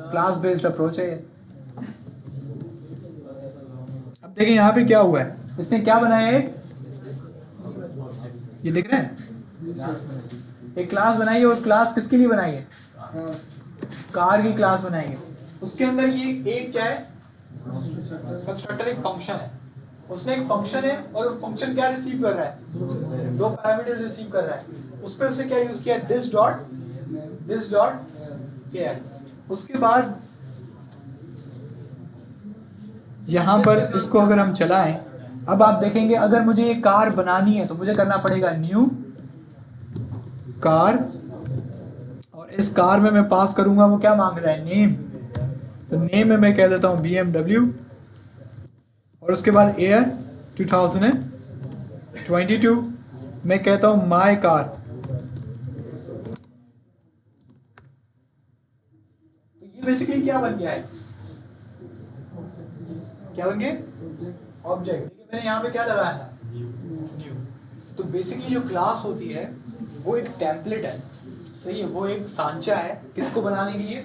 क्लास बेस्ड अप्रोच है। अब देखिए यहाँ पे क्या हुआ है, इसने क्या बनाया है, ये दिख रहा है, एक क्लास बनाइए, और क्लास किसके लिए बनाइए? कार की क्लास बनाइए। उसके अंदर ये एक क्या है? कंस्ट्रक्टर एक फंक्शन है, उसने एक फंक्शन है और वो फंक्शन क्या रिसीव कर रहा है? दो पैरामीटर्स रिसीव कर रहा है। उस पर उसने क्या यूज किया? दिस डॉट क्या है। उसके बाद यहां पर इसको अगर हम चलाएं, अब आप देखेंगे अगर मुझे ये कार बनानी है तो मुझे करना पड़ेगा न्यू कार, और इस कार में मैं पास करूंगा वो क्या मांग रहा है? नेम। तो नेम में मैं कह देता हूं BMW, और उसके बाद ईयर 2022 मैं कहता हूं माय कार। तो ये बेसिकली क्या बन गया है? क्या बन गया? ऑब्जेक्ट। मैंने यहाँ पे क्या लगाया था? न्यू। तो बेसिकली जो क्लास होती है वो एक टेम्पलेट है, सही है, वो एक सांचा है किसको बनाने के लिए?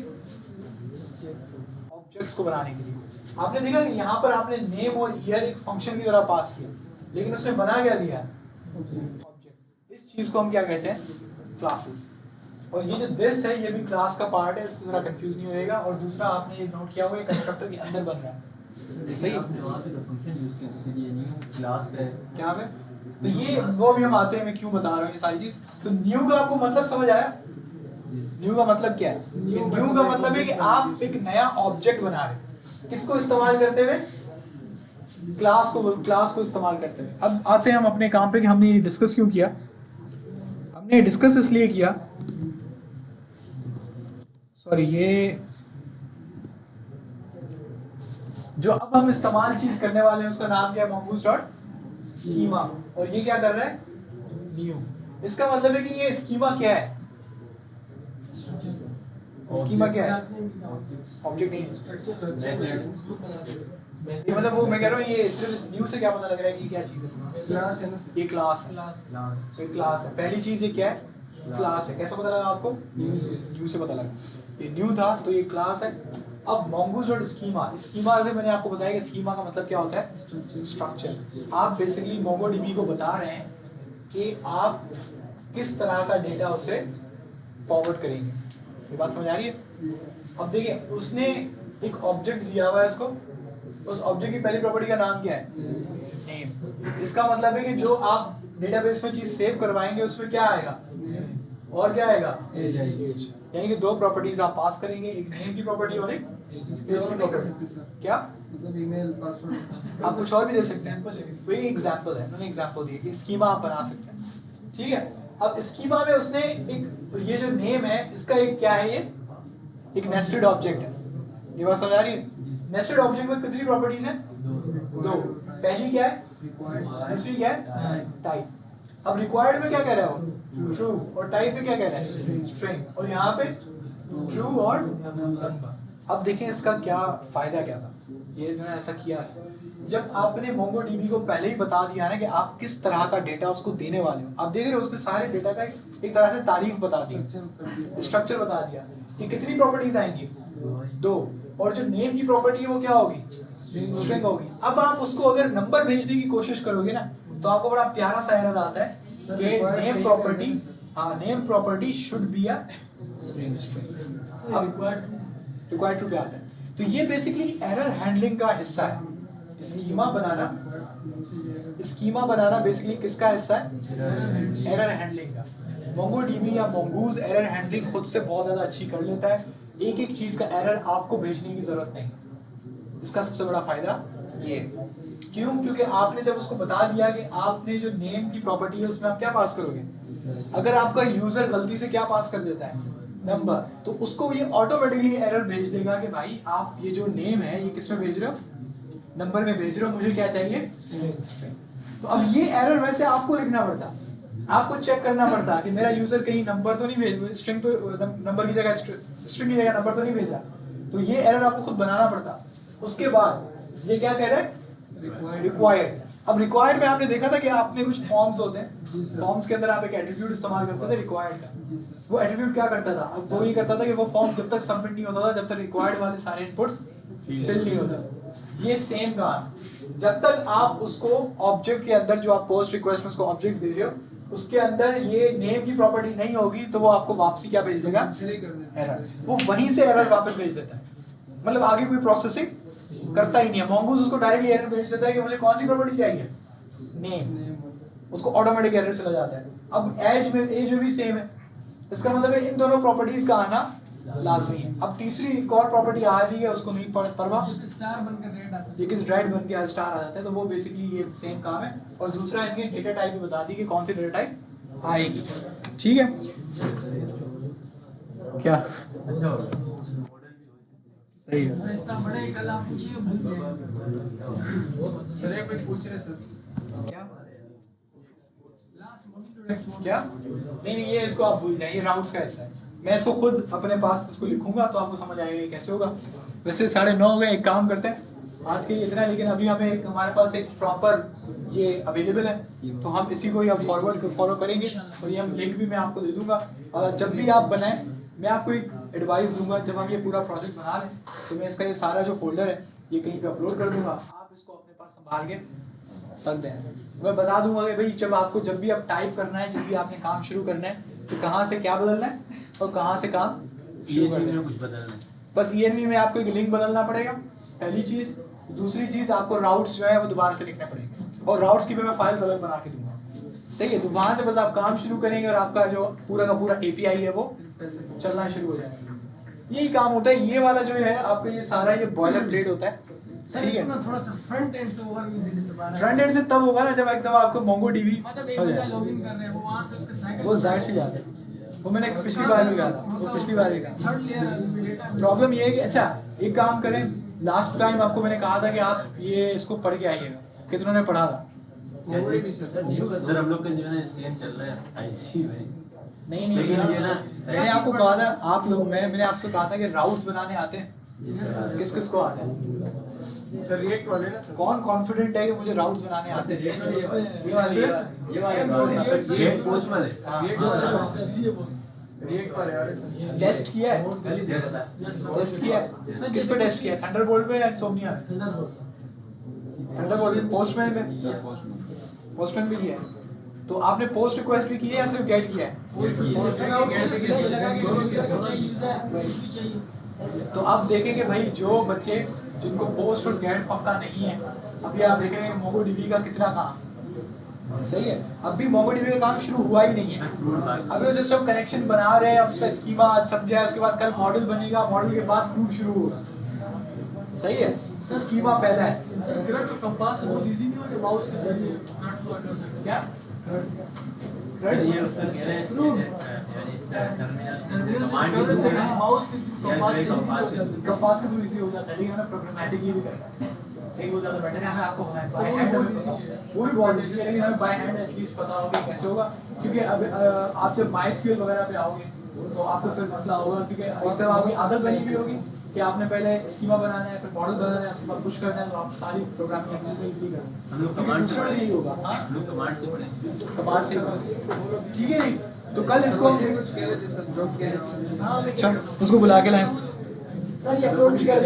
ऑब्जेक्ट्स को बनाने के लिए। आपने देखा कि यहाँ पर आपने नेम और ईयर एक फंक्शन की तरह पास किया, लेकिन उसने बना क्या दिया? ऑब्जेक्ट। इस चीज को हम क्या कहते हैं? क्लासेस। और ये जो दिस है ये भी क्लास का पार्ट है, इसको थोड़ा कंफ्यूज नहीं होएगा। और दूसरा आपने ये नोट किया हुआ है कंस्ट्रक्टर के अंदर बन रहा है, सही। आपने वहाँ पे तो फंक्शन यूज किया इसके लिए न्यू क्लास है क्या है? तो ये वो भी हम आते हैं, मैं क्यों बता रहा हूँ ये सारी चीज। तो न्यू का आपको मतलब समझ आया? न्यू का मतलब क्या है? न्यू का मतलब है कि आप एक नया ऑब्जेक्ट बना रहे हैं, किसको इस्तेमाल करते हुए? क्लास को इस्तेमाल करते हुए। अब आते हैं हम अपने काम पे कि हमने ये डिस्कस क्यों किया। हमने डिस्कस इसलिए किया, सॉरी, ये जो अब हम इस्तेमाल चीज करने वाले हैं उसका नाम क्या है? mongoose dot schema. और ये क्या कर रहा है? न्यू। इसका मतलब है कि ये स्कीमा क्या है? स्कीमा क्या है? ऑब्जेक्ट नहीं। ये मतलब वो मैं कह रहा हूँ, ये सिर्फ न्यू से क्या पता लग रहा है कि क्या चीज है? क्लास है ना? ये क्लास है। तो क्लास है, पहली चीज ये क्या है? क्लास है। कैसे पता लगा आपको? न्यू से पता लगा। ये न्यू था तो ये क्लास है। अब mongoose डॉट स्कीमा, स्कीमा से मैंने आपको बताया कि स्कीमा का मतलब क्या होता है? स्ट्रक्चर। आप बेसिकली MongoDB को बता रहे हैं कि आप किस तरह का डेटा उसे फॉरवर्ड करेंगे। ये बात समझ आ रही है? अब देखिए, उसने एक ऑब्जेक्ट दिया हुआ है इसको, उस ऑब्जेक्ट की पहली प्रॉपर्टी का नाम क्या है? नेम। इसका मतलब है कि जो आप डेटाबेस में चीज सेव करवाएंगे उसमें क्या आएगा? और क्या आएगा? यानी कि दो प्रॉपर्टीज आप पास करेंगे, एक नेम की प्रॉपर्टी और एक एज की प्रॉपर्टी। क्या मतलब ईमेल पासवर्ड आप कुछ और भी दे सकते हैं, वही एग्जांपल है, उन्होंने एग्जांपल दिया कि स्कीमा आप बना सकते हैं, ठीक है। अब स्कीमा में उसने एक, ये जो नेम है इसका एक क्या है? ये एक नेस्टेड ऑब्जेक्ट है। ये बात समझ आ रही है? नेस्टेड ऑब्जेक्ट में कितनी प्रॉपर्टीज हैं? दो। पहली क्या है? दूसरी क्या है? टाइप। अब रिक्वायर्ड में क्या कह रहा है वो? ट्रू। और टाइप में क्या कह रहा है? स्ट्रिंग। और यहाँ पे ट्रू और नंबर। अब देखें इसका क्या फायदा क्या था, ये इसने ऐसा किया है। जब आपने MongoDB को पहले ही बता दिया ना कि आप किस तरह का डेटा उसको देने वाले हो, आप देख रहे हो उसने सारे डेटा का एक तरह से तारीफ बता दी, स्ट्रक्चर बता दिया कि कितनी प्रॉपर्टीज आएंगी? दो। और जो नेम की प्रॉपर्टी है वो क्या होगी? स्ट्रिंग होगी। अब आप उसको अगर नंबर भेजने की कोशिश करोगे ना तो आपको बड़ा प्यारा सा एरर आता है कि नेम प्रॉपर्टी, हाँ, name property should be a string. Required true पे आता है। तो ये बेसिकली एरर हैंडलिंग का हिस्सा है। स्कीमा बनाना बेसिकली किसका हिस्सा है? एरर हैंडलिंग का। MongoDB या Mongoose एरर हैंडलिंग खुद से बहुत ज्यादा अच्छी कर लेता है। एक एक चीज का एरर आपको भेजने की जरूरत नहीं। इसका सबसे बड़ा फायदा ये है। क्यों? क्योंकि आपने जब उसको बता दिया कि आपने जो नेम की प्रॉपर्टी है उसमें आप क्या पास करोगे। अगर आपका यूजर गलती से क्या पास कर देता है? नंबर, तो उसको ये ऑटोमेटिकली एरर भेज देगा कि भाई आप ये जो नेम है ये किसमें भेज रहे हो? नंबर में भेज रहे हो, मुझे क्या चाहिए? स्ट्रिंग। तो अब ये एरर वैसे आपको लिखना पड़ता, आपको चेक करना पड़ता कि मेरा यूजर कहीं नंबर तो नहीं भेज, स्ट्रिंग तो नंबर की जगह स्ट्रिंग की जगह नंबर तो नहीं भेज रहा। तो ये एरर आपको खुद बनाना पड़ता। उसके बाद ये क्या कह रहे हैं? रिक्वायर्ड। अब रिक्वायर्ड में आपने देखा था कि आपने कुछ फॉर्म्स होते हैं, फॉर्म्स के अंदर आप एक एट्रीब्यूट इस्तेमाल करते थे रिक्वायर्ड का। वो एट्रीब्यूट क्या करता था? अब वो ये करता था कि वो फॉर्म जब तक सबमिट नहीं होता था, जब तक रिक्वायर्ड वाले सारे इनपुट्स फिल नहीं होता। ये सेम काम, जब तक आप उसको ऑब्जेक्ट के अंदर जो आप पोस्ट रिक्वेस्ट में उसको ऑब्जेक्ट दे रहे हो उसके अंदर ये नेम की प्रॉपर्टी नहीं होगी तो वो आपको वापसी क्या भेज देगा, एरर। वो वहीं से एरर वापस भेज देता है, मतलब आगे कोई प्रोसेसिंग करता ही नहीं है। Mongoose उसको डायरेक्टली एरर भेज देता है कि मुझे कौन सी प्रॉपर्टी चाहिए, नेम, उसको ऑटोमेटिक एरर चला जाता है। अब एज में भी सेम है, इसका मतलब है इन दोनों प्रॉपर्टीज का आना लाजमी है। अब तीसरी एक और प्रॉपर्टी आ रही है, उसको नहीं परवाह, जैसे स्टार बनकर रेड आता है, ये किस रेड बन के स्टार आ जाता है, तो वो बेसिकली ये सेम काम है। और दूसरा इनके डेटा टाइप भी बता दी कि कौन सी डेटा टाइप आएगी, ठीक है क्या, सही है। अरे इतना बड़े कल आप पूछिए भूल गए। सर एक मिनट पूछ रहे सर, क्या लास्ट मॉड्यूल एक्सपोर्ट क्या नहीं नहीं, ये इसको आप भूल जाइए, राउट्स का हिस्सा है। मैं इसको खुद अपने पास इसको लिखूंगा तो आपको समझ आएगा ये कैसे होगा। वैसे 9:30 हो गए, एक काम करते हैं आज के लिए इतना, लेकिन अभी हमें हमारे पास एक प्रॉपर ये अवेलेबल है, तो हम इसी को ही अब फॉलो करेंगे। और ये हम लिंक भी मैं आपको दे दूंगा, और जब भी आप बनाएं मैं आपको एक एडवाइस दूंगा, जब हम ये पूरा प्रोजेक्ट बना लें तो मैं इसका ये सारा जो फोल्डर है ये कहीं पे अपलोड कर दूंगा, आप इसको अपने पास संभाल के रख दें। मैं बता दूंगा कि भाई जब भी आप टाइप करना है, जब भी आपने काम शुरू करना है, तो कहाँ से क्या बदलना है और कहाँ से काम शुरू करना है। कुछ बदलना है, बस ENV में आपको एक लिंक बदलना पड़ेगा, पहली चीज। दूसरी चीज आपको राउट्स जो है वो दोबारा से लिखने पड़ेंगे, और राउट्स की भी मैं फाइल्स अलग बना के दूंगा, सही है। तो वहां से बस आप काम शुरू करेंगे और आपका जो पूरा का पूरा API है वो चलना शुरू हो जाएगा। यही काम होता है। ये वाला जो है आपका ये सारा ये बॉयलर प्लेट होता है, सर ठीक है। इसमें थोड़ा सा फ्रंट एंड से ओवरव्यू दे देते दोबारा। फ्रंट एंड से तब होगा ना जब एकदम आपको MongoDB मतलब एक हो बंदा जाए, लॉगिन कर रहे हैं, वो वहां से उसके साइकिल वो जाहिर सी बात है, वो मैंने पिछली बार भी कहा था, वो पिछली बार भी कहा। थर्ड लेयर डेटा प्रॉब्लम ये है कि अच्छा एक काम करें, लास्ट टाइम आपको मैंने कहा था कि आप ये इसको पढ़ के आइएगा, कितनों ने पढ़ा था? सर हम लोग का जो है सेम चल रहा है IC में, नहीं नहीं, लेकिन ये ना मैंने आपको कहा था, आप लोग मैंने आपसे कहा था कि राउट्स बनाने आते हैं, किस किस को आते हैं? सर रिएक्ट वाले ना सर, कौन कॉन्फिडेंट है कि मुझे राउट्स बनाने आते हैं? ये वाले ये कोच वाले रिएक्ट वाले आ रहे सर, टेस्ट किया है, टेस्ट किया है, किस पे टेस्ट किया है? थंडरबोल्ट पे या इंसोम्निया पे? थंडरबोल्ट पे, पोस्टमैन पे, पोस्टमैन भी किया है। तो आपने पोस्ट रिक्वेस्ट भी की है या सिर्फ गेट किया है? तो अब देखेंगे भाई जो बच्चे जिनको पोस्ट और गेट पक्का नहीं है, अभी आप देख रहे हैं MongoDB का कितना काम, सही है। अभी MongoDB का काम शुरू हुआ ही नहीं है, अभी वो जस्ट हम कनेक्शन बना रहे हैं, अब उसका स्कीमा आज समझा है, उसके बाद कल मॉडल बनेगा, मॉडल के बाद क्रूड शुरू होगा, सही है। स्कीमा पहला है। सर तो कंपास बहुत इजी नहीं हो कि माउस के जरिए कट हुआ कर सकते क्या सर ये उसका कह रहे हैं यानी टर्मिनल कमांड के थ्रू हैं, माउस के कंपास से कंपास इजी हो जाता है। कंपास के थ्रू इजी हो जाता है, लेकिन हमें प्रोग्रामेटिकली भी करना है, सही, वो ज़्यादा बेटर है। हमें आपको होना है बाय हैंड, वो भी बहुत इजी है, लेकिन हमें बाय हैंड एटलीस्ट पता होगा कि कैसे होगा, क्योंकि अब आप जब MySQL वगैरह पे आओगे तो आपको फिर मसला होगा, क्योंकि एक तरह आपकी आदत बनी भी होगी कि आपने पहले स्कीमा बनाना है, फिर मॉडल बनाना है, उसके बाद पुश करना है, तो आप सारी प्रोग्रामिंग लैंग्वेज में इजीली करेंगे। हम लोग क्योंकि कमांड से दूसरा नहीं होगा, हम लोग कमांड से पढ़ेंगे, कमांड से, ठीक है जी। तो कल इसको कुछ कह रहे थे सर, जॉब के अच्छा उसको बुला के लाएं। सर ये अपलोड भी कर